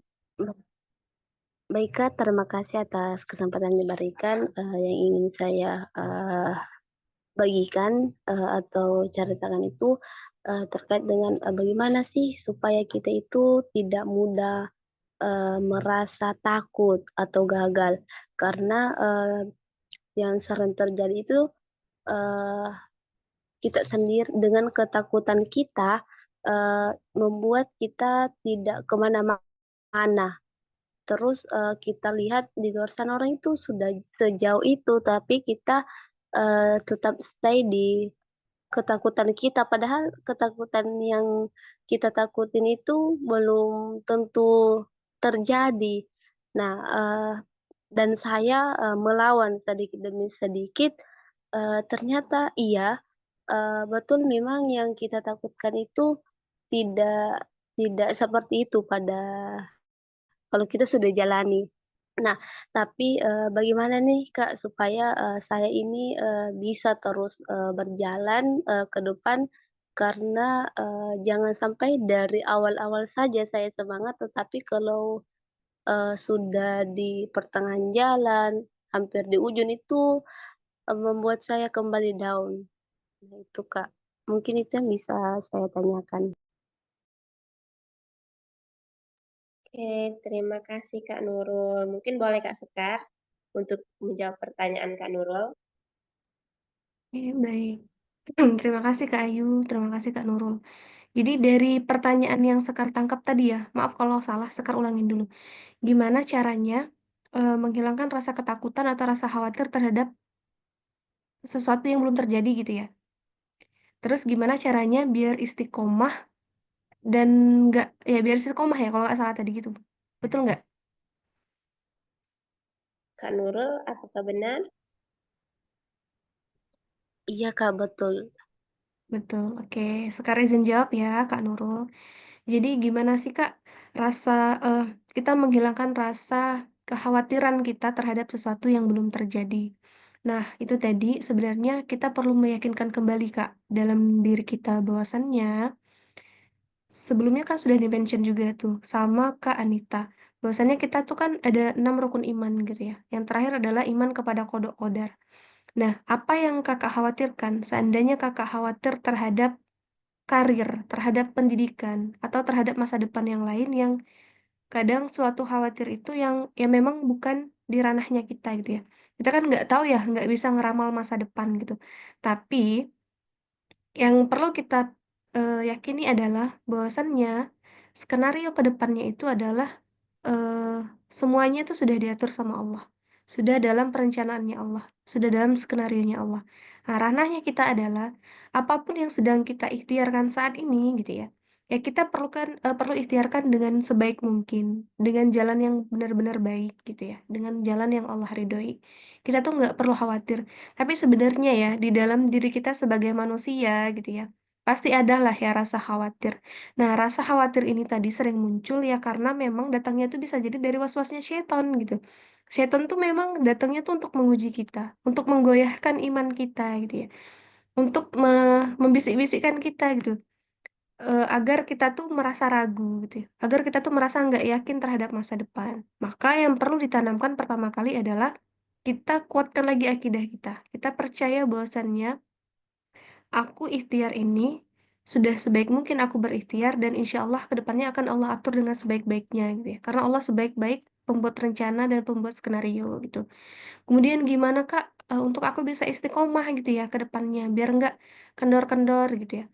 Baik Kak, terima kasih atas kesempatan yang diberikan. Yang ingin saya bagikan atau ceritakan itu terkait dengan bagaimana sih supaya kita itu tidak mudah merasa takut atau gagal. Karena yang sering terjadi itu uh, kita sendiri dengan ketakutan kita membuat kita tidak kemana-mana. Terus kita lihat di luar sana orang itu sudah sejauh itu, tapi kita tetap stay di ketakutan kita. Padahal ketakutan yang kita takutin itu belum tentu terjadi. Nah, dan saya melawan sedikit demi sedikit. Ternyata iya, betul memang yang kita takutkan itu tidak tidak seperti itu pada kalau kita sudah jalani. Nah, tapi bagaimana nih Kak supaya saya ini bisa terus berjalan ke depan karena jangan sampai dari awal-awal saja saya semangat, tetapi kalau sudah di pertengahan jalan, hampir di ujung itu membuat saya kembali down. Nah, itu Kak. Mungkin itu yang bisa saya tanyakan. Oke, terima kasih Kak Nurul. Mungkin boleh Kak Sekar untuk menjawab pertanyaan Kak Nurul. Oke, baik. Terima kasih Kak Ayu, terima kasih Kak Nurul. Jadi dari pertanyaan yang Sekar tangkap tadi ya, maaf kalau salah, Sekar ulangin dulu. Gimana caranya menghilangkan rasa ketakutan atau rasa khawatir terhadap sesuatu yang belum terjadi gitu ya. Terus gimana caranya biar istiqomah dan nggak, ya biar istiqomah ya kalau nggak salah tadi gitu. Betul nggak? Kak Nurul, apakah benar? Iya Kak, betul. Betul, oke. Sekarang izin jawab ya Kak Nurul. Jadi gimana sih Kak rasa eh, kita menghilangkan rasa kekhawatiran kita terhadap sesuatu yang belum terjadi. Nah, itu tadi sebenarnya kita perlu meyakinkan kembali Kak dalam diri kita bahwasannya sebelumnya kan sudah di-mention juga tuh sama Kak Anita. Bahwasannya kita tuh kan ada 6 rukun iman gitu ya. Yang terakhir adalah iman kepada kodok kodar. Nah, apa yang kakak khawatirkan seandainya kakak khawatir terhadap karir, terhadap pendidikan, atau terhadap masa depan yang lain yang kadang suatu khawatir itu yang ya memang bukan di ranahnya kita gitu ya. Kita kan nggak tahu ya, nggak bisa ngeramal masa depan gitu. Tapi yang perlu kita yakini adalah bahwasannya skenario ke depannya itu adalah eh, semuanya itu sudah diatur sama Allah. Sudah dalam perencanaannya Allah. Sudah dalam skenarionya Allah. Nah, ranahnya kita adalah apapun yang sedang kita ikhtiarkan saat ini gitu ya. Ya kita perlu ikhtiarkan dengan sebaik mungkin, dengan jalan yang benar-benar baik gitu ya, dengan jalan yang Allah ridhoi. Kita tuh nggak perlu khawatir. Tapi sebenarnya ya di dalam diri kita sebagai manusia gitu ya, pasti ada lah ya rasa khawatir. Nah, rasa khawatir ini tadi sering muncul ya karena memang datangnya tuh bisa jadi dari waswasnya setan gitu. Setan tuh memang datangnya tuh untuk menguji kita, untuk menggoyahkan iman kita gitu ya, untuk membisik-bisikkan kita gitu, agar kita tuh merasa ragu gitu ya, agar kita tuh merasa nggak yakin terhadap masa depan. Maka yang perlu ditanamkan pertama kali adalah kita kuatkan lagi akidah kita. Kita percaya bahwasannya aku ikhtiar ini sudah sebaik mungkin aku berikhtiar dan insya Allah kedepannya akan Allah atur dengan sebaik-baiknya gitu ya. Karena Allah sebaik-baik pembuat rencana dan pembuat skenario gitu. Kemudian gimana Kak untuk aku bisa istiqomah gitu ya ke depannya biar nggak kendor-kendor gitu ya.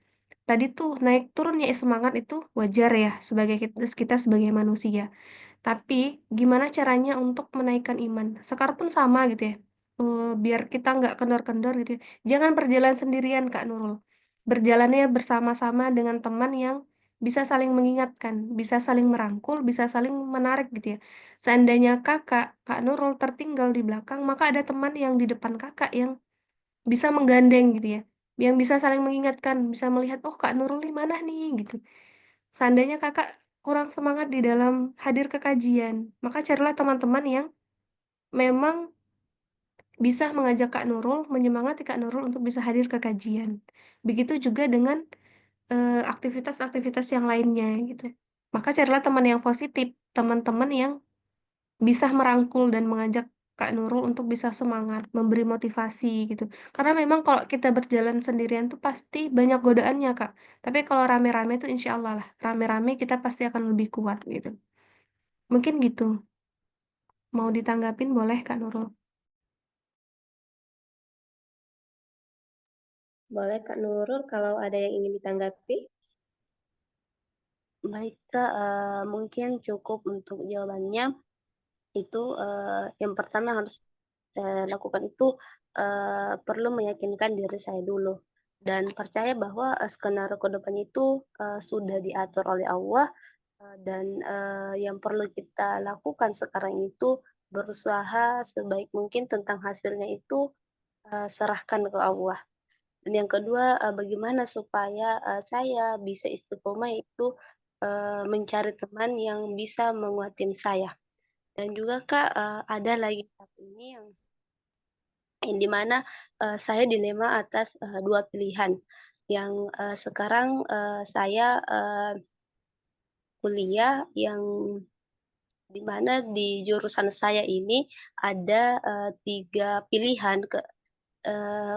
Tadi tuh naik turunnya semangat itu wajar ya sebagai kita sebagai manusia. Tapi gimana caranya untuk menaikkan iman? Sekar pun sama gitu ya. Biar kita nggak kendor-kendor gitu ya. Jangan berjalan sendirian Kak Nurul. Berjalannya bersama-sama dengan teman yang bisa saling mengingatkan, bisa saling merangkul, bisa saling menarik gitu ya. Seandainya Kak Nurul tertinggal di belakang, maka ada teman yang di depan kakak yang bisa menggandeng gitu ya. Yang bisa saling mengingatkan, bisa melihat, oh Kak Nurul di mana nih gitu. Seandainya kakak kurang semangat di dalam hadir ke kajian, maka carilah teman-teman yang memang bisa mengajak Kak Nurul, menyemangati Kak Nurul untuk bisa hadir ke kajian. Begitu juga dengan aktivitas-aktivitas yang lainnya gitu. Maka carilah teman yang positif, teman-teman yang bisa merangkul dan mengajak Kak Nurul untuk bisa semangat, memberi motivasi gitu. Karena memang kalau kita berjalan sendirian tuh pasti banyak godaannya, Kak. Tapi kalau rame-rame tuh insya Allah lah, rame-rame kita pasti akan lebih kuat gitu. Mungkin gitu. Mau ditanggapin boleh, Kak Nurul. Boleh Kak Nurul kalau ada yang ingin ditanggapi? Baik, Kak, mungkin cukup untuk jawabannya. Itu yang pertama yang harus saya lakukan itu perlu meyakinkan diri saya dulu dan percaya bahwa skenario ke depan itu sudah diatur oleh Allah dan yang perlu kita lakukan sekarang itu berusaha sebaik mungkin tentang hasilnya itu serahkan ke Allah. Dan yang kedua, bagaimana supaya saya bisa istiqomah itu mencari teman yang bisa menguatin saya. Dan juga Kak, ada lagi satu ini yang di mana, saya dilema atas, 2 pilihan. Yang, sekarang, saya, kuliah yang di mana di jurusan saya ini ada, 3 pilihan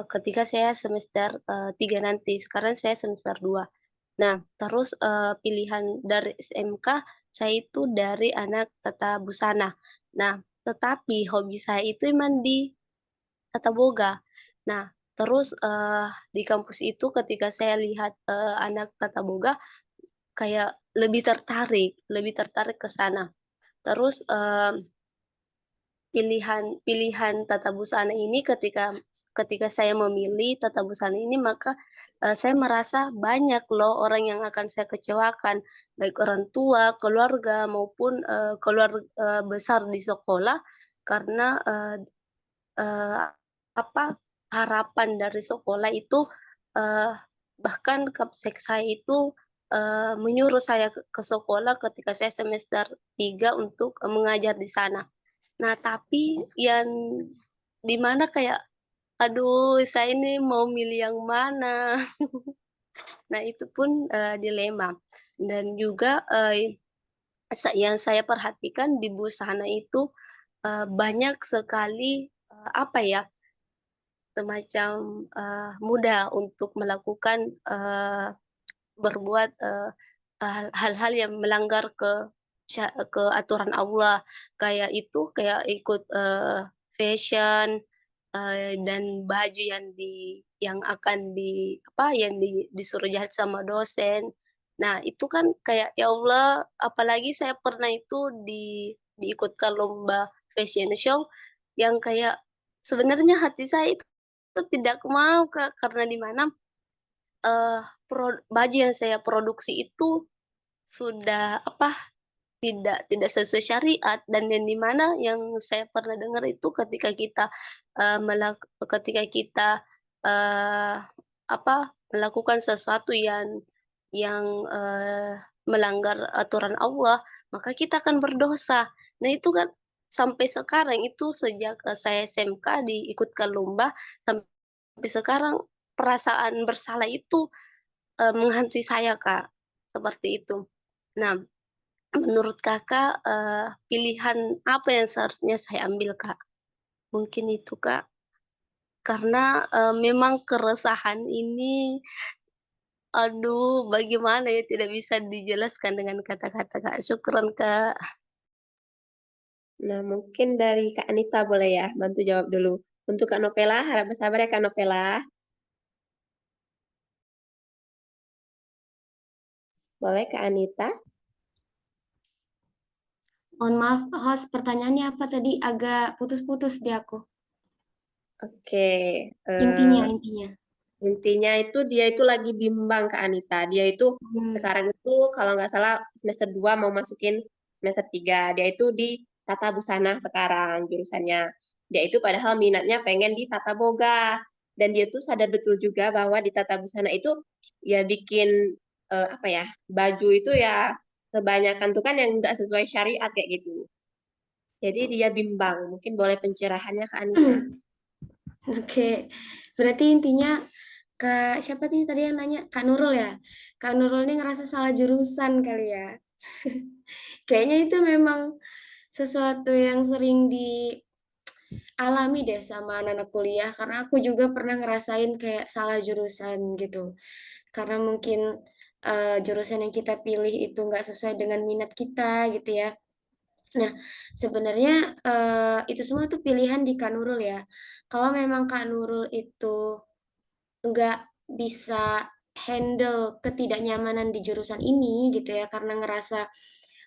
ketika saya semester, 3 nanti, sekarang saya semester 2. Nah, terus, pilihan dari SMK saya itu dari anak tata busana. Nah, tetapi hobi saya itu emang di tata boga. Nah, terus, di kampus itu ketika saya lihat, anak tata boga, kayak lebih tertarik ke sana. Terus, pilihan pilihan tata busana ini ketika saya memilih tata busana ini maka, saya merasa banyak loh orang yang akan saya kecewakan, baik orang tua, keluarga, maupun, besar di sekolah karena, eee, apa, harapan dari sekolah itu, eee, bahkan Kapsek saya itu, menyuruh saya ke sekolah ketika saya semester 3 untuk, mengajar di sana. Nah, tapi yang di mana kayak, aduh saya ini mau milih yang mana? Nah itu pun, dilema dan juga, yang saya perhatikan di busana itu, banyak sekali, apa ya, semacam mudah untuk melakukan berbuat hal-hal yang melanggar ke aturan Allah, kayak kayak ikut fashion, dan baju yang akan disuruh jahat sama dosen. Nah, itu kan kayak, ya Allah, apalagi saya pernah itu diikutkan lomba fashion show yang kayak sebenarnya hati saya itu tidak mau, Kak, karena di mana, eee, baju yang saya produksi itu sudah tidak sesuai syariat, dan yang di mana yang saya pernah dengar itu ketika kita, eee, melakukan sesuatu yang melanggar aturan Allah, maka kita akan berdosa. Nah, itu kan sampai sekarang itu sejak, saya SMK diikutkan lomba, sampai sekarang perasaan bersalah itu, menghantui saya, Kak, seperti itu. Nah, menurut Kakak, pilihan apa yang seharusnya saya ambil, Kak? Mungkin itu, Kak. Karena, memang keresahan ini, aduh, bagaimana ya, tidak bisa dijelaskan dengan kata-kata, Kak. Syukron, Kak. Nah, mungkin dari Kak Anita boleh ya, bantu jawab dulu. Untuk Kak Novela, harap bersabar ya Kak Novela. Boleh Kak Anita? Mohon maaf, host, pertanyaannya apa tadi? Agak putus-putus di aku. Oke, Intinya. intinya itu dia itu lagi bimbang Kak Anita. Dia itu sekarang itu kalau nggak salah semester 2 mau masukin semester 3. Dia itu di tata busana sekarang jurusannya. Dia itu padahal minatnya pengen di tata boga. Dan dia tuh sadar betul juga bahwa di tata busana itu ya bikin baju itu ya kebanyakan tuh kan yang nggak sesuai syariat kayak gitu. Jadi dia bimbang. Mungkin boleh pencerahannya Kak Anita. Oke, berarti intinya siapa nih tadi yang nanya? Kak Nurul ya? Kak Nurul ini ngerasa salah jurusan kali ya. Kayaknya itu memang sesuatu yang sering dialami deh sama anak-anak kuliah, karena aku juga pernah ngerasain kayak salah jurusan gitu. Karena mungkin jurusan yang kita pilih itu nggak sesuai dengan minat kita gitu ya. Nah, sebenarnya itu semua tuh pilihan di Kak Nurul ya. Kalau memang Kak Nurul itu nggak bisa handle ketidaknyamanan di jurusan ini gitu ya, karena ngerasa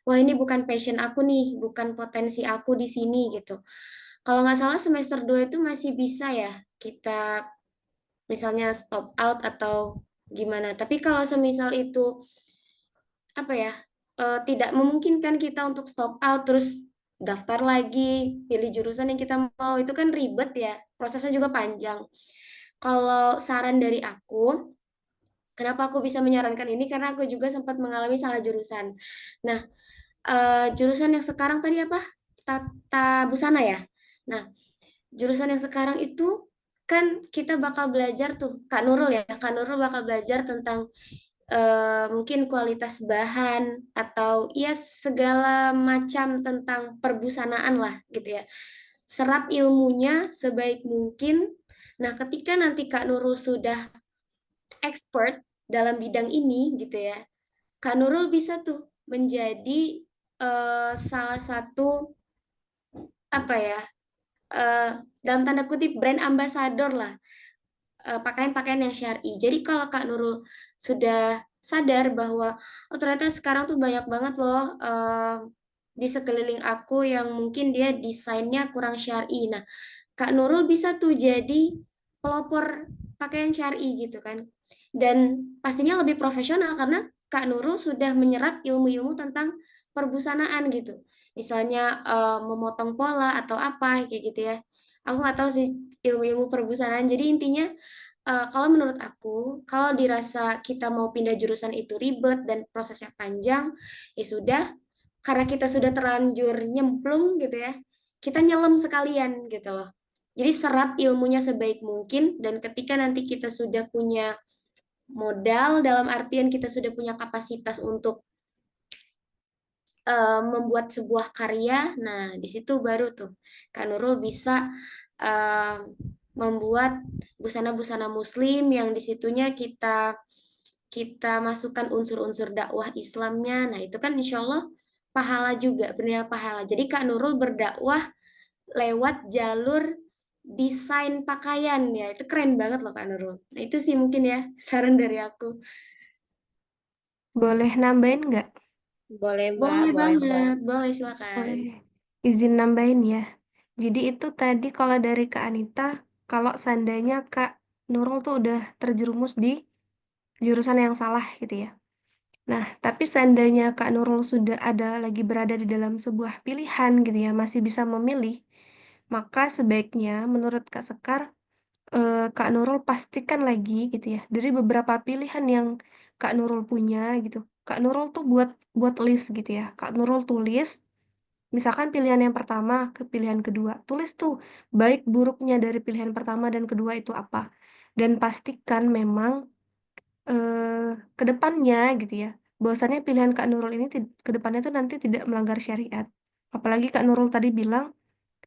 wah ini bukan passion aku nih, bukan potensi aku di sini gitu. Kalau nggak salah semester 2 itu masih bisa ya kita misalnya stop out atau gimana. Tapi kalau semisal itu apa ya, tidak memungkinkan kita untuk stop out terus daftar lagi, pilih jurusan yang kita mau, itu kan ribet ya, prosesnya juga panjang. Kalau saran dari aku, kenapa aku bisa menyarankan ini? Karena aku juga sempat mengalami salah jurusan. Nah, jurusan yang sekarang tadi apa? Tata busana ya. Nah, jurusan yang sekarang itu kan kita bakal belajar tuh, Kak Nurul ya. Kak Nurul bakal belajar tentang mungkin kualitas bahan atau ya segala macam tentang perbusanaan lah gitu ya. Serap ilmunya sebaik mungkin. Nah, ketika nanti Kak Nurul sudah expert dalam bidang ini gitu ya, Kak Nurul bisa tuh menjadi salah satu apa ya, dalam tanda kutip brand ambassador lah, pakaian-pakaian yang syar'i. Jadi kalau Kak Nurul sudah sadar bahwa oh ternyata sekarang tuh banyak banget loh di sekeliling aku yang mungkin dia desainnya kurang syar'i. Nah, Kak Nurul bisa tuh jadi pelopor pakaian syar'i gitu kan. Dan pastinya lebih profesional karena Kak Nurul sudah menyerap ilmu-ilmu tentang perbusanaan gitu. Misalnya memotong pola atau apa kayak gitu ya. Aku nggak tahu sih ilmu-ilmu perbusanaan. Jadi intinya kalau menurut aku, kalau dirasa kita mau pindah jurusan itu ribet dan prosesnya panjang, ya sudah, karena kita sudah terlanjur nyemplung gitu ya, kita nyelam sekalian gitu loh. Jadi serap ilmunya sebaik mungkin, dan ketika nanti kita sudah punya modal, dalam artian kita sudah punya kapasitas untuk membuat sebuah karya, nah di situ baru tuh Kak Nurul bisa membuat busana-busana muslim yang disitunya kita masukkan unsur-unsur dakwah Islamnya. Nah, itu kan insya Allah pahala juga, benar pahala. Jadi Kak Nurul berdakwah lewat jalur desain pakaian ya. Itu keren banget loh Kak Nurul. Nah, itu sih mungkin ya saran dari aku. Boleh nambahin nggak? Boleh, Mbak, Boleh boleh, Mbak. banget, boleh silakan. Boleh. Izin nambahin ya. Jadi itu tadi kalau dari Kak Anita, kalau seandainya Kak Nurul tuh udah terjerumus di jurusan yang salah gitu ya. Nah, tapi seandainya Kak Nurul sudah lagi berada di dalam sebuah pilihan gitu ya, masih bisa memilih, maka sebaiknya menurut Kak Sekar, Kak Nurul pastikan lagi gitu ya, dari beberapa pilihan yang Kak Nurul punya gitu. Kak Nurul tuh buat list gitu ya. Kak Nurul tulis, misalkan pilihan yang pertama ke pilihan kedua. Tulis tuh baik buruknya dari pilihan pertama dan kedua itu apa. Dan pastikan memang ke depannya gitu ya. Bahwasannya pilihan Kak Nurul ini ke depannya tuh nanti tidak melanggar syariat. Apalagi Kak Nurul tadi bilang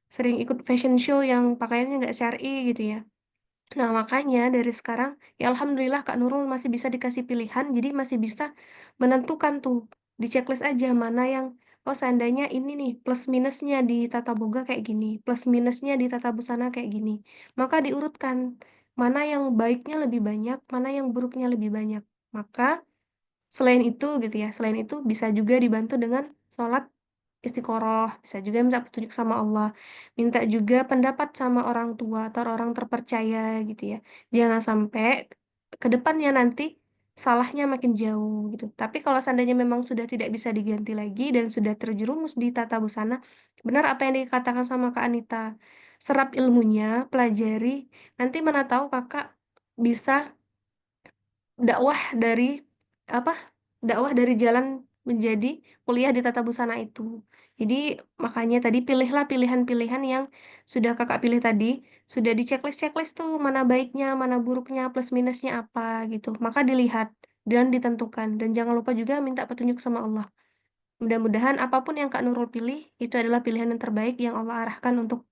sering ikut fashion show yang pakaiannya nggak syar'i gitu ya. Nah, makanya dari sekarang, ya Alhamdulillah Kak Nurul masih bisa dikasih pilihan, jadi masih bisa menentukan tuh, di checklist aja mana yang, oh seandainya ini nih, plus minusnya di tata boga kayak gini, plus minusnya di tata busana kayak gini. Maka diurutkan, mana yang baiknya lebih banyak, mana yang buruknya lebih banyak. Maka, selain itu gitu ya, selain itu bisa juga dibantu dengan sholat istiqoroh, bisa juga minta petunjuk sama Allah, minta juga pendapat sama orang tua atau orang terpercaya gitu ya. Jangan sampai ke depannya nanti salahnya makin jauh gitu. Tapi kalau seandainya memang sudah tidak bisa diganti lagi dan sudah terjerumus di tata busana, benar apa yang dikatakan sama Kak Anita. Serap ilmunya, pelajari, nanti mana tahu Kakak bisa dakwah dari apa dakwah dari jalan menjadi kuliah di tata busana itu. Jadi makanya tadi pilihlah pilihan-pilihan yang sudah kakak pilih tadi, sudah di checklist tuh mana baiknya, mana buruknya, plus minusnya apa gitu. Maka dilihat dan ditentukan dan jangan lupa juga minta petunjuk sama Allah. Mudah-mudahan apapun yang Kak Nurul pilih itu adalah pilihan yang terbaik yang Allah arahkan untuk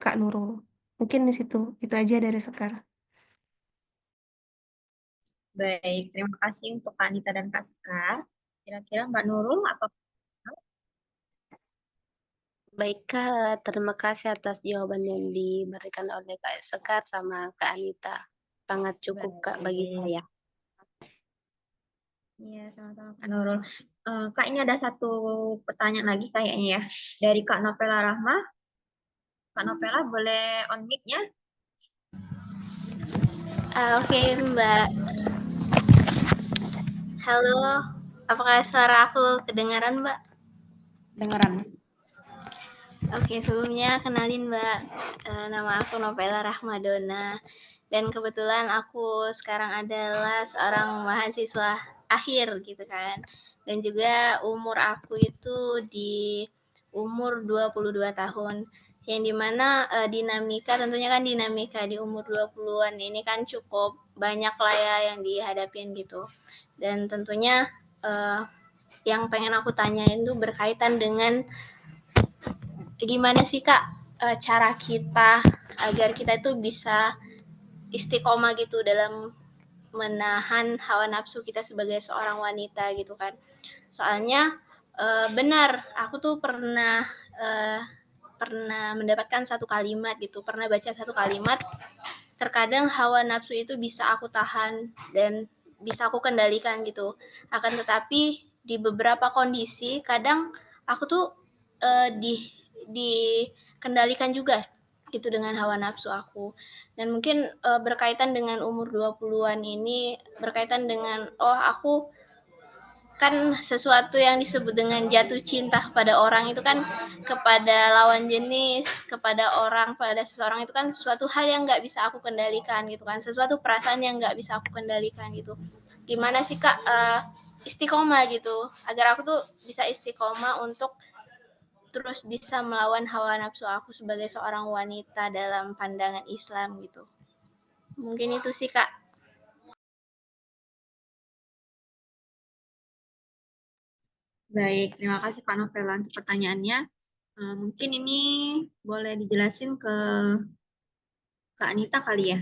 Kak Nurul. Mungkin di situ itu aja dari Sekar. Baik, terima kasih untuk Kak Anita dan Kak Sekar. Kira-kira Mbak Nurul apa? Baik Kak, terima kasih atas jawaban yang diberikan oleh Kak Sekar sama Kak Anita. Sangat cukup Kak bagi Baik. saya. Iya, sama-sama Kak Nurul. Kak, ini ada satu pertanyaan lagi kayaknya ya. Dari Kak Novela Rahma. Kak Novela boleh on mic-nya? Oke, Mbak. Halo, apakah suara aku kedengaran, Mbak? Dengaran. Oke, sebelumnya kenalin, Mbak. Nama aku Novela Rahmadona. Dan kebetulan aku sekarang adalah seorang mahasiswa akhir gitu kan. Dan juga umur aku itu di umur 22 tahun. Yang dimana dinamika, tentunya kan dinamika di umur 20-an ini kan cukup banyak lah ya yang dihadapin gitu. Dan tentunya yang pengen aku tanyain tuh berkaitan dengan gimana sih Kak cara kita agar kita itu bisa istiqomah gitu dalam menahan hawa nafsu kita sebagai seorang wanita gitu kan. Soalnya benar, aku tuh pernah mendapatkan satu kalimat gitu, pernah baca satu kalimat, terkadang hawa nafsu itu bisa aku tahan dan bisa aku kendalikan gitu. Akan tetapi di beberapa kondisi kadang aku tuh dikendalikan juga gitu dengan hawa nafsu aku. Dan mungkin berkaitan dengan umur 20-an ini, berkaitan dengan aku kan sesuatu yang disebut dengan jatuh cinta pada orang itu kan kepada lawan jenis, kepada orang, pada seseorang itu kan suatu hal yang nggak bisa aku kendalikan gitu kan, sesuatu perasaan yang nggak bisa aku kendalikan gitu. Gimana sih Kak istiqomah gitu, agar aku tuh bisa istiqomah untuk terus bisa melawan hawa nafsu aku sebagai seorang wanita dalam pandangan Islam gitu. Mungkin itu sih Kak. Baik, terima kasih Kak Novela untuk pertanyaannya. Mungkin ini boleh dijelasin ke Kak Anita kali ya.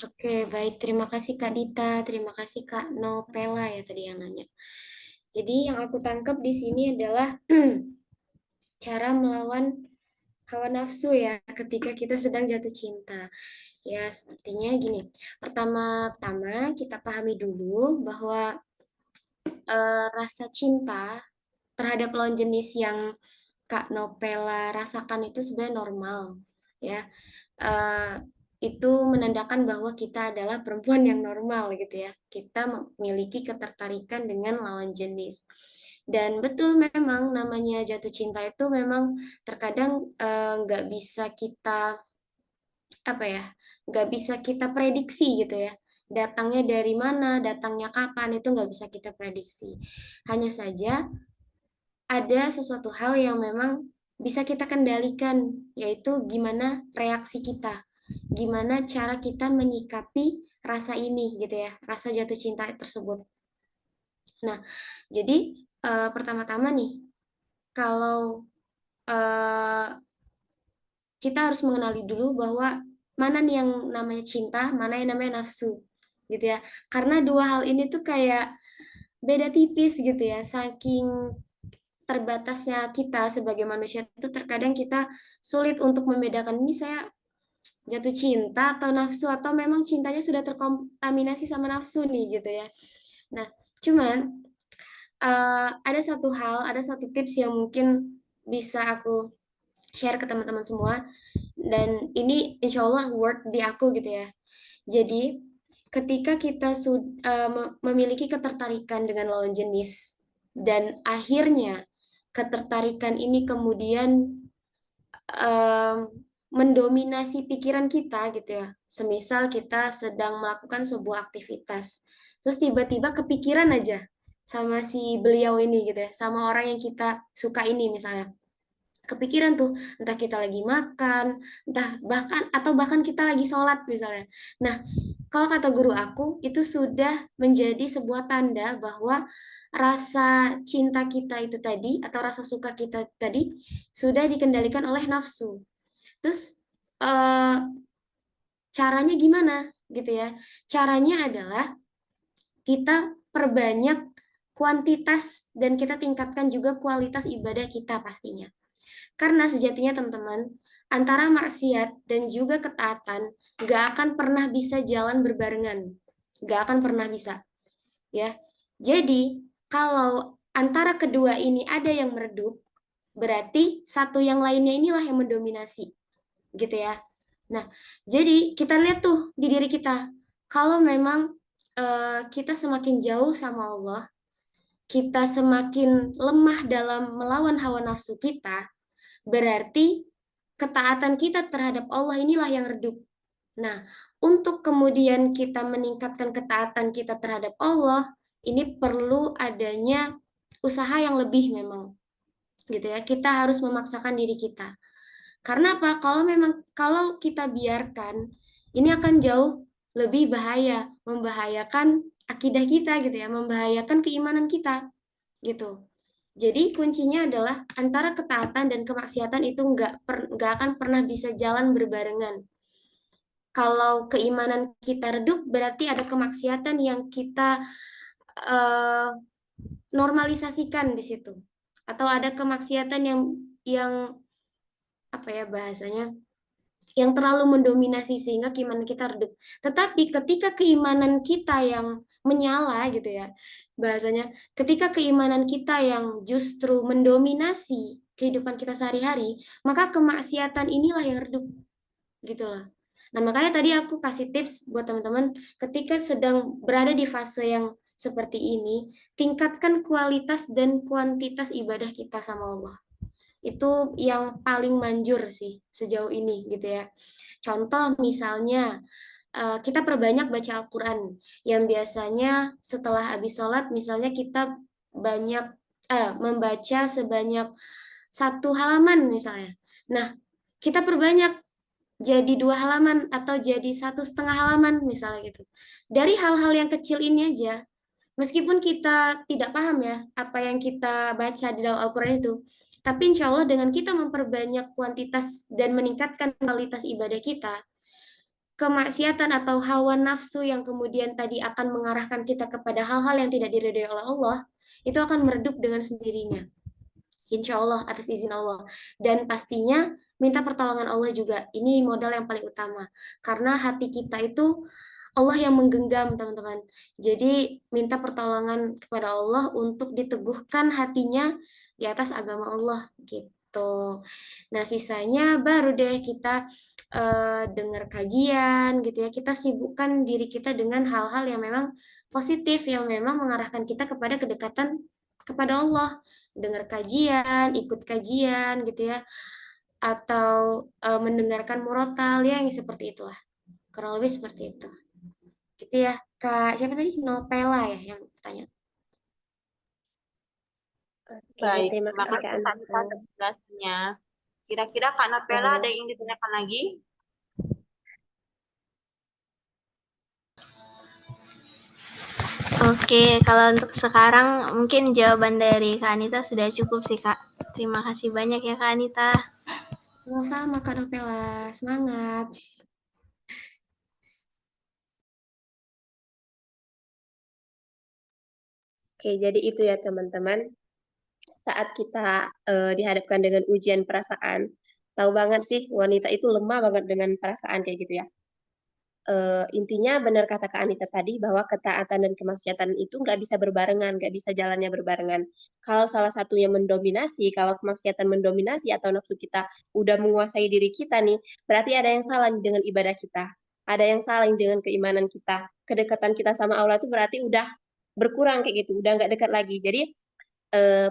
Oke, baik. Terima kasih Kak Dita, terima kasih Kak Nopela ya tadi yang nanya. Jadi yang aku tangkap di sini adalah cara melawan hawa nafsu ya ketika kita sedang jatuh cinta. Ya, sepertinya gini. Pertama-tama kita pahami dulu bahwa rasa cinta terhadap lawan jenis yang Kak Nopela rasakan itu sebenarnya normal ya. Itu menandakan bahwa kita adalah perempuan yang normal gitu ya. Kita memiliki ketertarikan dengan lawan jenis. Dan betul memang namanya jatuh cinta itu memang terkadang nggak bisa kita nggak bisa kita prediksi gitu ya. Datangnya dari mana, datangnya kapan itu nggak bisa kita prediksi. Hanya saja ada sesuatu hal yang memang bisa kita kendalikan, yaitu gimana reaksi kita, gimana cara kita menyikapi rasa ini gitu ya, rasa jatuh cinta tersebut. Nah, jadi pertama-tama nih, kalau kita harus mengenali dulu bahwa mana nih yang namanya cinta, mana yang namanya nafsu, gitu ya. Karena dua hal ini tuh kayak beda tipis gitu ya, saking terbatasnya kita sebagai manusia itu terkadang kita sulit untuk membedakan ini saya jatuh cinta atau nafsu atau memang cintanya sudah terkontaminasi sama nafsu nih gitu ya. Nah, cuman ada satu hal, ada satu tips yang mungkin bisa aku share ke teman-teman semua dan ini insya Allah work di aku gitu ya. Jadi ketika kita memiliki ketertarikan dengan lawan jenis dan akhirnya ketertarikan ini kemudian mendominasi pikiran kita gitu ya. Semisal kita sedang melakukan sebuah aktivitas, terus tiba-tiba kepikiran aja sama si beliau ini gitu ya, sama orang yang kita suka ini misalnya. Kepikiran tuh, entah kita lagi makan, entah bahkan kita lagi sholat misalnya. Nah, kalau kata guru aku, itu sudah menjadi sebuah tanda bahwa rasa cinta kita itu tadi, atau rasa suka kita tadi, sudah dikendalikan oleh nafsu. Terus, caranya gimana gitu ya? Caranya adalah kita perbanyak kuantitas dan kita tingkatkan juga kualitas ibadah kita pastinya. Karena sejatinya teman-teman, antara maksiat dan juga ketaatan gak akan pernah bisa jalan berbarengan. Gak akan pernah bisa. Ya. Jadi, kalau antara kedua ini ada yang meredup, berarti satu yang lainnya inilah yang mendominasi. Gitu ya. Nah, jadi kita lihat tuh di diri kita. Kalau memang kita semakin jauh sama Allah, kita semakin lemah dalam melawan hawa nafsu kita, berarti ketaatan kita terhadap Allah inilah yang redup. Nah, untuk kemudian kita meningkatkan ketaatan kita terhadap Allah, ini perlu adanya usaha yang lebih memang. Gitu ya. Kita harus memaksakan diri kita. Karena apa? Kalau kita biarkan, ini akan jauh lebih bahaya, membahayakan akidah kita gitu ya, membahayakan keimanan kita. Gitu. Jadi kuncinya adalah antara ketaatan dan kemaksiatan itu nggak akan pernah bisa jalan berbarengan. Kalau keimanan kita redup, berarti ada kemaksiatan yang kita normalisasikan di situ. Atau ada kemaksiatan yang apa ya bahasanya? Yang terlalu mendominasi sehingga keimanan kita redup. Tetapi ketika keimanan kita yang menyala gitu ya, bahasanya ketika keimanan kita yang justru mendominasi kehidupan kita sehari-hari, maka kemaksiatan inilah yang redup gitu loh. Nah, makanya tadi aku kasih tips buat teman-teman ketika sedang berada di fase yang seperti ini, tingkatkan kualitas dan kuantitas ibadah kita sama Allah. Itu yang paling manjur sih sejauh ini gitu ya. Contoh misalnya kita perbanyak baca Al-Quran yang biasanya setelah habis sholat misalnya kita banyak membaca sebanyak 1 halaman misalnya. Nah, kita perbanyak jadi 2 halaman atau jadi 1,5 halaman misalnya gitu. Dari hal-hal yang kecil ini aja, meskipun kita tidak paham ya apa yang kita baca di dalam Al-Quran itu, Tapi insya Allah dengan kita memperbanyak kuantitas dan meningkatkan kualitas ibadah kita, kemaksiatan atau hawa nafsu yang kemudian tadi akan mengarahkan kita kepada hal-hal yang tidak diridhoi oleh Allah, itu akan meredup dengan sendirinya. Insya Allah atas izin Allah. Dan pastinya minta pertolongan Allah juga. Ini modal yang paling utama. Karena hati kita itu Allah yang menggenggam, teman-teman. Jadi minta pertolongan kepada Allah untuk diteguhkan hatinya di atas agama Allah gitu. Nah, sisanya baru deh kita dengar kajian gitu ya. Kita sibukkan diri kita dengan hal-hal yang memang positif, yang memang mengarahkan kita kepada kedekatan kepada Allah. Dengar kajian, ikut kajian gitu ya. Atau mendengarkan murotal ya, yang seperti itulah. Kurang lebih seperti itu. Gitu ya. Kak, siapa tadi? Nopela ya yang tanya. Oke, Baik, terima terima kasih Kak kasih Kak Anita. Nita atas penjelasannya. Kira-kira Kak Nopela ada yang ditanyakan lagi? Oke, kalau untuk sekarang mungkin jawaban dari Kak Anita sudah cukup sih, Kak. Terima kasih banyak ya, Kak Anita. Sama-sama Kak Nopela, semangat. Oke, jadi itu ya teman-teman. Saat kita dihadapkan dengan ujian perasaan, tahu banget sih wanita itu lemah banget dengan perasaan kayak gitu ya. Intinya benar kata Kak Anita tadi bahwa ketaatan dan kemaksiatan itu nggak bisa berbarengan, nggak bisa jalannya berbarengan. Kalau salah satunya mendominasi, kalau kemaksiatan mendominasi atau nafsu kita udah menguasai diri kita nih, berarti ada yang salah nih dengan ibadah kita. Ada yang salah dengan keimanan kita. Kedekatan kita sama Allah itu berarti udah berkurang kayak gitu, udah nggak dekat lagi. Jadi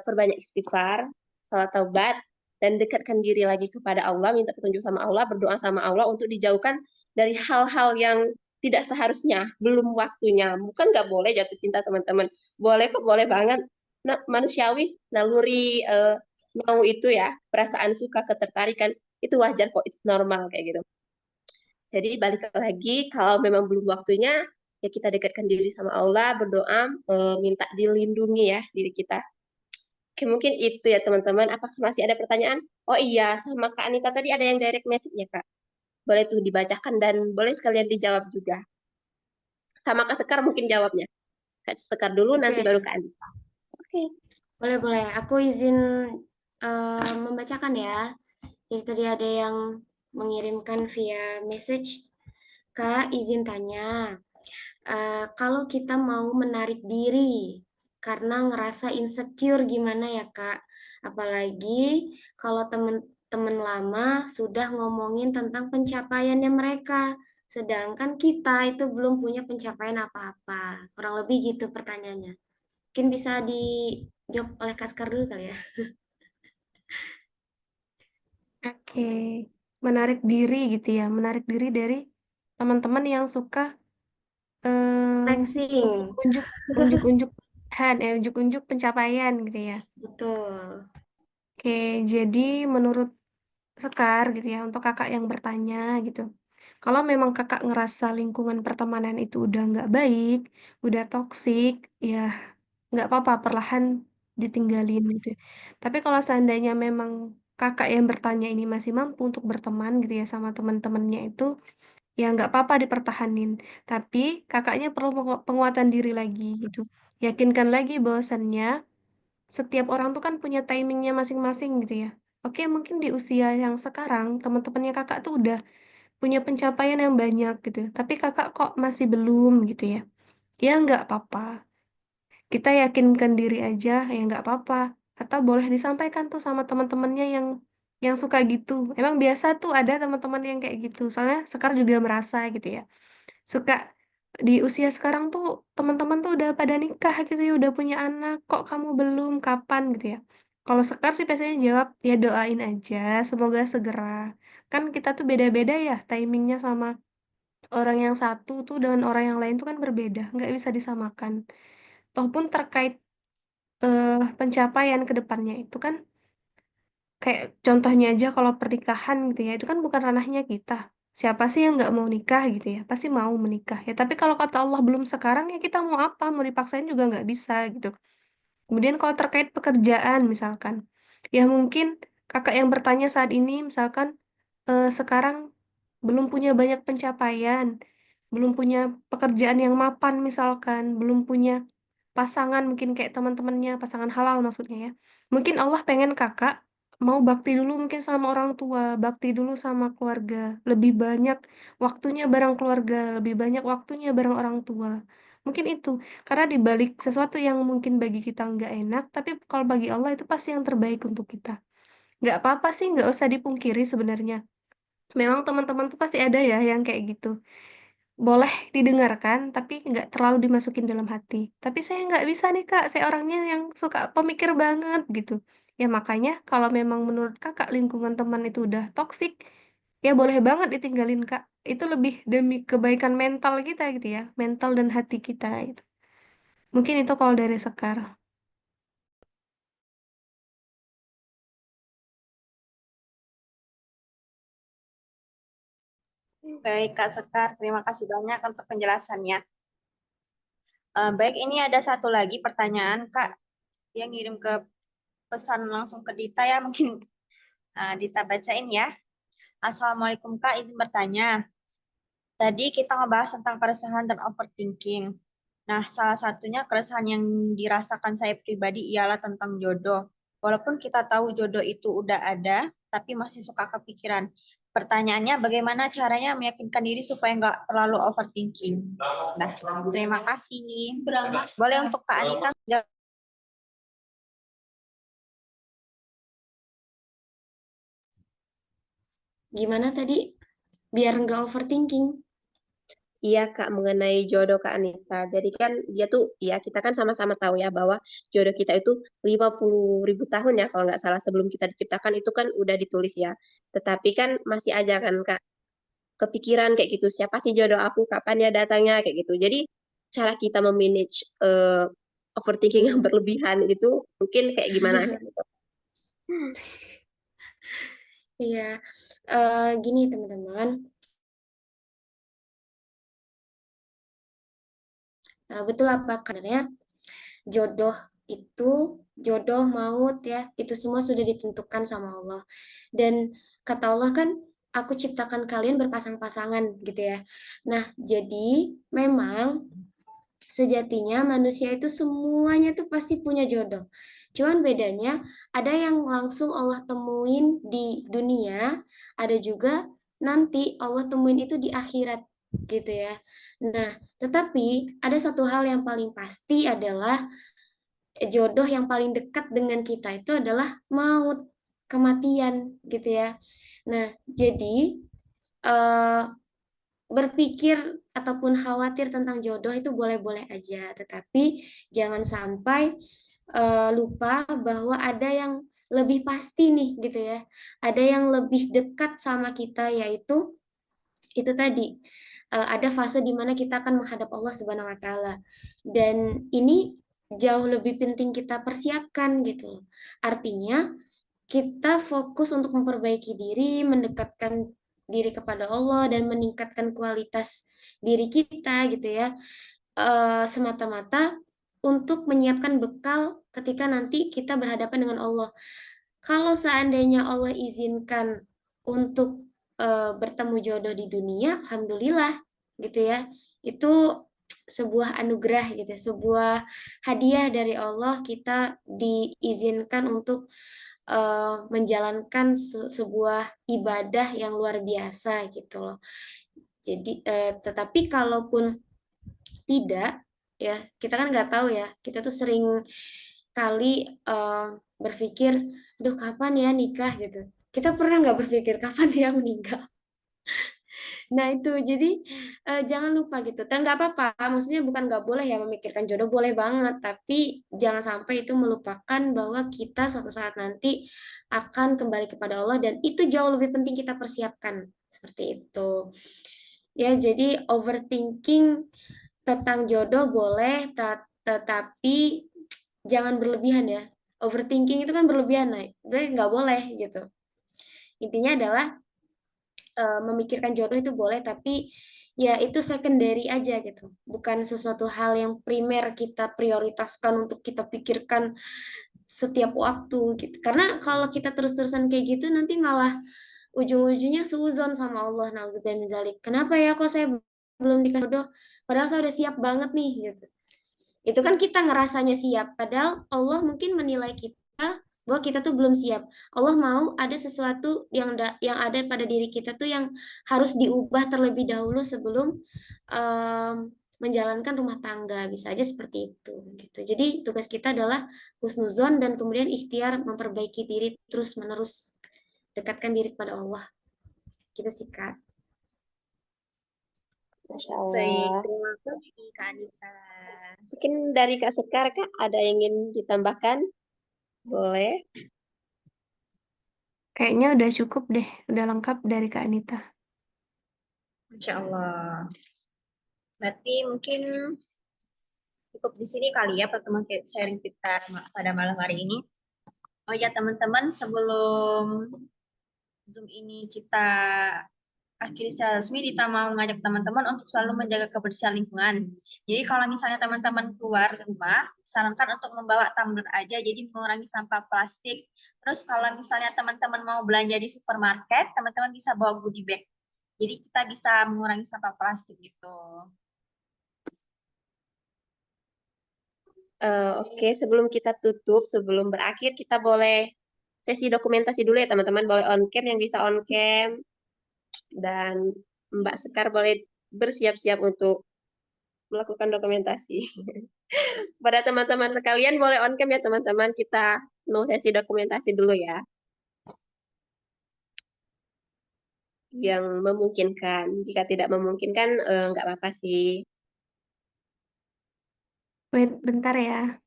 perbanyak istighfar, salat taubat, dan dekatkan diri lagi kepada Allah, minta petunjuk sama Allah, berdoa sama Allah untuk dijauhkan dari hal-hal yang tidak seharusnya, belum waktunya. Bukan nggak boleh jatuh cinta teman-teman. Boleh kok, boleh banget. Nah, manusiawi, naluri mau itu ya, perasaan suka, ketertarikan, itu wajar kok, it's normal kayak gitu. Jadi balik lagi, kalau memang belum waktunya, ya kita dekatkan diri sama Allah, berdoa, minta dilindungi ya diri kita. Oke, mungkin itu ya teman-teman. Apakah masih ada pertanyaan? Oh iya, sama Kak Anita tadi ada yang direct message ya Kak. Boleh tuh dibacakan dan boleh sekalian dijawab juga. Sama Kak Sekar mungkin jawabnya. Kak Sekar dulu, nanti Oke. baru Kak Anita. Oke. Boleh. Aku izin membacakan ya. Jadi tadi ada yang mengirimkan via message. Kak, izin tanya. Kalau kita mau menarik diri karena ngerasa insecure gimana ya Kak? Apalagi kalau teman-teman lama sudah ngomongin tentang pencapaiannya mereka, sedangkan kita itu belum punya pencapaian apa-apa. Kurang lebih gitu pertanyaannya. Mungkin bisa dijawab oleh Kak Skar dulu kali ya. Oke, menarik diri gitu ya, menarik diri dari teman-teman yang suka Flexing. unjuk-unjuk unjuk-unjuk pencapaian gitu ya. Betul. Oke, jadi menurut Sekar gitu ya, untuk kakak yang bertanya gitu. Kalau memang kakak ngerasa lingkungan pertemanan itu udah nggak baik, udah toksik, ya nggak apa-apa, perlahan ditinggalin gitu. Tapi kalau seandainya memang kakak yang bertanya ini masih mampu untuk berteman gitu ya sama teman-temannya itu, ya nggak apa-apa dipertahanin. Tapi kakaknya perlu penguatan diri lagi gitu. Yakinkan lagi bahwasannya setiap orang tuh kan punya timingnya masing-masing gitu ya. Oke, mungkin di usia yang sekarang teman-temannya kakak tuh udah punya pencapaian yang banyak gitu. Tapi kakak kok masih belum gitu ya. Ya nggak apa-apa. Kita yakinkan diri aja, ya nggak apa-apa. Atau boleh disampaikan tuh sama teman-temannya yang suka gitu. Emang biasa tuh ada teman-teman yang kayak gitu. Soalnya Sekar juga merasa gitu ya. Suka di usia sekarang tuh teman-teman tuh udah pada nikah gitu ya, udah punya anak, kok kamu belum, kapan gitu ya. Kalau Sekar sih biasanya jawab, ya doain aja, semoga segera. Kan kita tuh beda-beda ya timingnya sama orang yang satu tuh dengan orang yang lain tuh kan berbeda, nggak bisa disamakan. Toh pun terkait pencapaian ke depannya itu kan kayak contohnya aja kalau pernikahan gitu ya, itu kan bukan ranahnya kita. Siapa sih yang nggak mau nikah gitu ya? Pasti mau menikah ya. Tapi kalau kata Allah belum sekarang ya kita mau apa? Mau dipaksain juga nggak bisa gitu. Kemudian kalau terkait pekerjaan misalkan, Ya mungkin kakak yang bertanya saat ini misalkan sekarang belum punya banyak pencapaian, belum punya pekerjaan yang mapan misalkan, belum punya pasangan mungkin kayak teman-temannya, pasangan halal maksudnya ya. Mungkin Allah pengen kakak mau bakti dulu mungkin sama orang tua, bakti dulu sama keluarga, lebih banyak waktunya bareng keluarga, lebih banyak waktunya bareng orang tua. Mungkin itu, karena dibalik sesuatu yang mungkin bagi kita nggak enak, tapi kalau bagi Allah itu pasti yang terbaik untuk kita. Nggak apa-apa sih, nggak usah dipungkiri sebenarnya. Memang teman-teman tuh pasti ada ya yang kayak gitu. Boleh didengarkan, tapi nggak terlalu dimasukin dalam hati. Tapi saya nggak bisa nih Kak, saya orangnya yang suka pemikir banget gitu. Ya makanya kalau memang menurut Kakak lingkungan teman itu udah toksik, ya boleh banget ditinggalin Kak. Itu lebih demi kebaikan mental kita gitu ya, mental dan hati kita gitu. Mungkin itu kalau dari Sekar. Baik, Kak Sekar. Terima kasih banyak untuk penjelasannya. Baik, ini ada satu lagi pertanyaan, Kak. Dia ngirim ke pesan langsung ke Dita ya, mungkin Dita bacain ya. Assalamualaikum Kak, izin bertanya. Tadi kita ngebahas tentang keresahan dan overthinking. Nah, salah satunya keresahan yang dirasakan saya pribadi ialah tentang jodoh. Walaupun kita tahu jodoh itu udah ada, tapi masih suka kepikiran. Pertanyaannya, bagaimana caranya meyakinkan diri supaya nggak terlalu overthinking? Nah, terima kasih. Boleh untuk Kak Anita jawab. Gimana tadi? Biar nggak overthinking. Iya Kak, mengenai jodoh Kak Anita. Jadi kan dia tuh, ya kita kan sama-sama tahu ya bahwa jodoh kita itu 50.000 tahun ya kalau nggak salah sebelum kita diciptakan itu kan udah ditulis ya. Tetapi kan masih aja kan Kak kepikiran kayak gitu, siapa sih jodoh aku, kapan ya datangnya kayak gitu. Jadi cara kita memanage overthinking yang berlebihan itu mungkin kayak gimana gitu. Iya, gini teman-teman. Betul apa kadarnya jodoh maut ya itu semua sudah ditentukan sama Allah, dan kata Allah kan aku ciptakan kalian berpasang-pasangan gitu ya. Nah jadi memang sejatinya manusia itu semuanya tuh pasti punya jodoh, cuman bedanya ada yang langsung Allah temuin di dunia, ada juga nanti Allah temuin itu di akhirat gitu ya. Nah tetapi ada satu hal yang paling pasti adalah jodoh yang paling dekat dengan kita itu adalah maut, kematian gitu ya. Nah, jadi eh, berpikir ataupun khawatir tentang jodoh itu boleh-boleh aja, tetapi jangan sampai lupa bahwa ada yang lebih pasti nih gitu ya. Ada yang lebih dekat sama kita yaitu itu tadi ada fase di mana kita akan menghadap Allah Subhanahu wa taala. Dan ini jauh lebih penting kita persiapkan gitu loh. Artinya kita fokus untuk memperbaiki diri, mendekatkan diri kepada Allah dan meningkatkan kualitas diri kita gitu ya. Semata-mata untuk menyiapkan bekal ketika nanti kita berhadapan dengan Allah. Kalau seandainya Allah izinkan untuk bertemu jodoh di dunia, alhamdulillah gitu ya. Itu sebuah anugerah gitu, sebuah hadiah dari Allah, kita diizinkan untuk menjalankan sebuah ibadah yang luar biasa gitu loh. Jadi tetapi kalaupun tidak ya, kita kan nggak tahu ya, kita tuh sering kali berpikir, duh kapan ya nikah gitu. Kita pernah nggak berpikir kapan dia meninggal? Nah itu jadi jangan lupa gitu. Dan nggak apa-apa, maksudnya bukan nggak boleh ya memikirkan jodoh, boleh banget. Tapi jangan sampai itu melupakan bahwa kita suatu saat nanti akan kembali kepada Allah dan itu jauh lebih penting kita persiapkan seperti itu. Ya jadi overthinking tentang jodoh boleh, tetapi jangan berlebihan ya. Overthinking itu kan berlebihan, nah, berarti nggak boleh gitu. Intinya adalah memikirkan jodoh itu boleh, tapi ya itu secondary aja gitu. Bukan sesuatu hal yang primer kita prioritaskan untuk kita pikirkan setiap waktu gitu. Karena kalau kita terus-terusan kayak gitu nanti malah ujung-ujungnya suuzon sama Allah, nauzubillah min dzalik. Kenapa ya kok saya belum dikasih jodoh padahal saya udah siap banget nih gitu. Itu kan kita ngerasanya siap, padahal Allah mungkin menilai kita bahwa kita tuh belum siap. Allah mau ada sesuatu yang ada pada diri kita tuh yang harus diubah terlebih dahulu sebelum menjalankan rumah tangga. Bisa aja seperti itu gitu. Jadi tugas kita adalah husnuzon dan kemudian ikhtiar memperbaiki diri terus-menerus, dekatkan diri kepada Allah. Kita sih Kak. Masya Baik, Allah. terima kasih Kak Anita. Mungkin dari Kak Sekar, Kak, ada yang ingin ditambahkan? Boleh. Kayaknya udah cukup deh, udah lengkap dari Kak Anita. Masya Allah. Berarti mungkin cukup di sini kali ya pertemuan sharing kita pada malam hari ini. Oh ya teman-teman, sebelum Zoom ini kita akhiri secara resmi, Dita mau mengajak teman-teman untuk selalu menjaga kebersihan lingkungan. Jadi kalau misalnya teman-teman keluar rumah, sarankan untuk membawa tumbler aja, jadi mengurangi sampah plastik. Terus kalau misalnya teman-teman mau belanja di supermarket, teman-teman bisa bawa goodie bag. Jadi kita bisa mengurangi sampah plastik gitu. Oke, sebelum kita tutup, sebelum berakhir, kita boleh sesi dokumentasi dulu ya teman-teman. Boleh on cam yang bisa on cam. Dan Mbak Sekar boleh bersiap-siap untuk melakukan dokumentasi. Pada teman-teman sekalian boleh on cam ya teman-teman. Kita mau sesi dokumentasi dulu ya. Yang memungkinkan. Jika tidak memungkinkan, nggak apa-apa sih. Wait, bentar ya.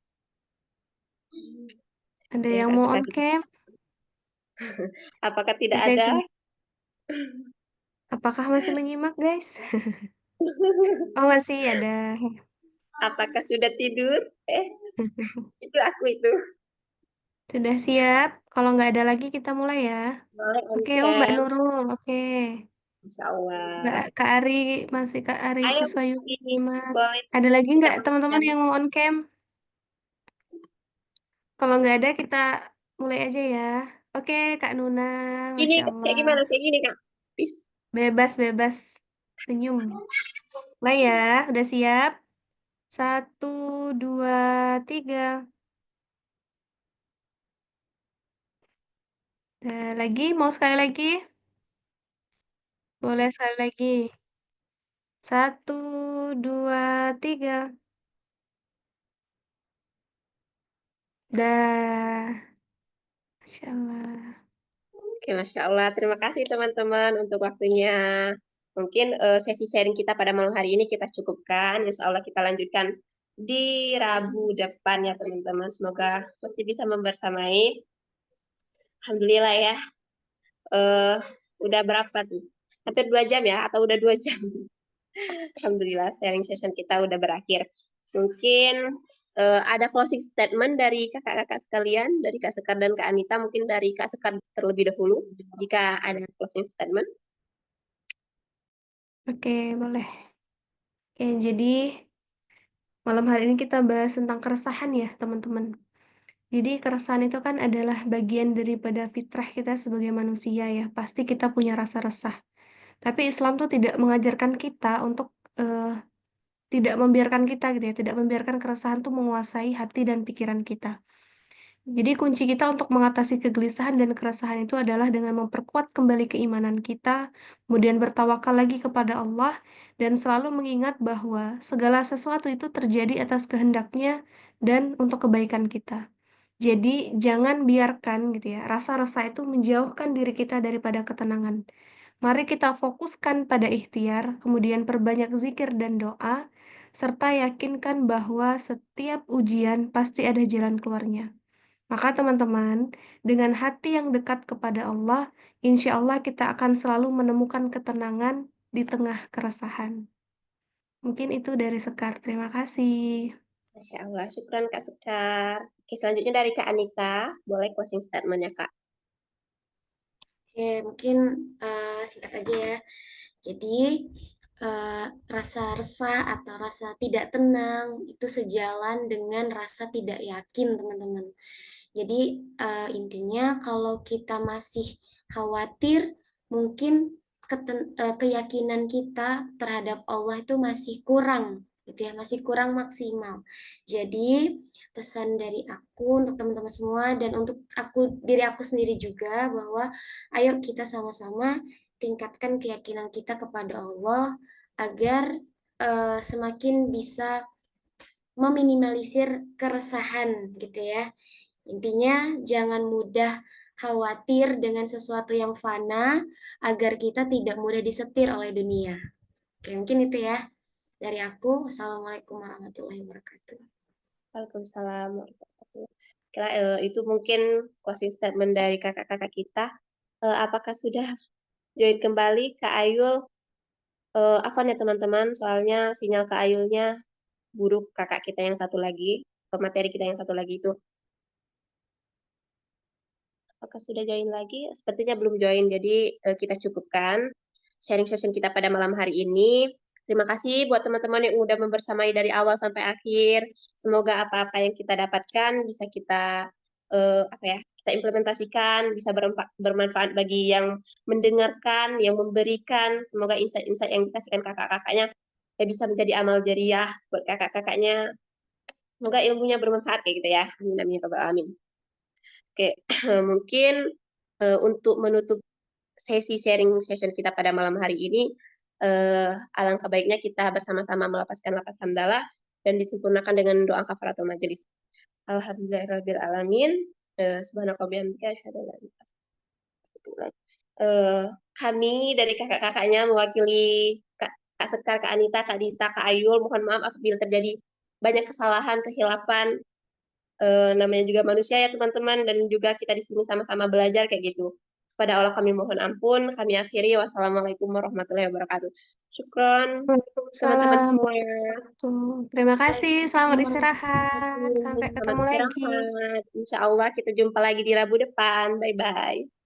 Ada Ya, yang Kak mau Sekar. on cam? Apakah tidak Oke, ada? apakah masih menyimak, guys? Oh, masih ada. Apakah sudah tidur? Itu aku itu. Sudah siap? Kalau nggak ada lagi, kita mulai ya. Boleh on Oke, oh Mbak cam. Nurul. Oke. Insya Allah. Mbak Kak Ari, masih Kak Ari Ayo, siswa Yudi Nyimak. boleh Ada lagi kita nggak on teman-teman cam. yang mau on cam? Kalau nggak ada, kita mulai aja ya. Oke, Kak Nuna, Gini, Masya kayak Allah. gimana? Kayak gini, Kak. Peace. Bebas-bebas. Senyum. Mulai ya, udah siap? 1, 2, 3. Lagi, mau sekali lagi? Boleh sekali lagi. 1, 2, 3. Dah. Masya Allah. Oke, Masya Allah. Terima kasih teman-teman untuk waktunya. Mungkin sesi sharing kita pada malam hari ini kita cukupkan. Insya Allah kita lanjutkan di Rabu depan ya teman-teman. Semoga masih bisa membersamai. Alhamdulillah ya. Udah berapa tuh? Hampir 2 jam ya? Atau udah 2 jam? Alhamdulillah sharing session kita udah berakhir. Mungkin ada closing statement dari kakak-kakak sekalian, dari Kak Sekar dan Kak Anita, mungkin dari Kak Sekar terlebih dahulu, jika ada closing statement. Oke, boleh. Oke, jadi malam hari ini kita bahas tentang keresahan ya, teman-teman. Jadi keresahan itu kan adalah bagian daripada fitrah kita sebagai manusia ya. Pasti kita punya rasa resah. Tapi Islam tuh tidak mengajarkan kita untuk tidak membiarkan kita gitu ya, tidak membiarkan keresahan tuh menguasai hati dan pikiran kita. Jadi kunci kita untuk mengatasi kegelisahan dan keresahan itu adalah dengan memperkuat kembali keimanan kita, kemudian bertawakal lagi kepada Allah, dan selalu mengingat bahwa segala sesuatu itu terjadi atas kehendaknya dan untuk kebaikan kita. Jadi jangan biarkan gitu ya, rasa resah itu menjauhkan diri kita daripada ketenangan. Mari kita fokuskan pada ikhtiar, kemudian perbanyak zikir dan doa, serta yakinkan bahwa setiap ujian pasti ada jalan keluarnya. Maka teman-teman, dengan hati yang dekat kepada Allah, insya Allah kita akan selalu menemukan ketenangan di tengah keresahan. Mungkin itu dari Sekar. Terima kasih. Masya Allah, syukran Kak Sekar. Oke, selanjutnya dari Kak Anita, boleh closing statement-nya Kak. Oke, mungkin singkat aja ya. Jadi rasa resah atau rasa tidak tenang itu sejalan dengan rasa tidak yakin, teman-teman. Jadi intinya kalau kita masih khawatir, mungkin keyakinan kita terhadap Allah itu masih kurang, gitu ya, masih kurang maksimal. Jadi pesan dari aku untuk teman-teman semua dan untuk diri aku sendiri juga, bahwa ayo kita sama-sama tingkatkan keyakinan kita kepada Allah agar semakin bisa meminimalisir keresahan, gitu ya. Intinya jangan mudah khawatir dengan sesuatu yang fana agar kita tidak mudah disetir oleh dunia. Oke, mungkin itu ya dari aku. Assalamualaikum warahmatullahi wabarakatuh. Waalaikumsalam warahmatullahi wabarakatuh. Itu mungkin closing statement dari kakak-kakak kita. Apakah sudah join kembali Kak Ayul? Afwan ya teman-teman, soalnya sinyal Kak Ayulnya buruk, kakak kita yang satu lagi, pemateri kita yang satu lagi itu. Apakah sudah join lagi? Sepertinya belum join, jadi kita cukupkan sharing session kita pada malam hari ini. Terima kasih buat teman-teman yang udah membersamai dari awal sampai akhir. Semoga apa-apa yang kita dapatkan bisa kita kita implementasikan, bisa bermanfaat bagi yang mendengarkan, yang memberikan. Semoga insight-insight yang dikasihkan kakak-kakaknya bisa menjadi amal jariah buat kakak-kakaknya. Semoga ilmunya bermanfaat kayak gitu ya. Amin amin ya rabbal alamin. Oke, mungkin untuk menutup sesi sharing session kita pada malam hari ini, alangkah baiknya kita bersama-sama melapaskan lapas hamdalah dan disempurnakan dengan doa kafaratul majelis. Alhamdulillahirabbil alamin. Subhanaka wa bihamdika asyhadu an la ilaha illa anta. Kami dari kakak-kakaknya mewakili Kak Sekar, Kak Anita, Kak Dita, Kak Ayul, mohon maaf apabila terjadi banyak kesalahan, kehilapan. Namanya juga manusia ya teman-teman, dan juga kita di sini sama-sama belajar kayak gitu. Pada Allah kami mohon ampun. Kami akhiri. Wassalamualaikum warahmatullahi wabarakatuh. Syukron teman-teman semua. Terima kasih, selamat istirahat. Sampai Selamat ketemu lagi. istirahat. Insya Allah kita jumpa lagi di Rabu depan. Bye-bye.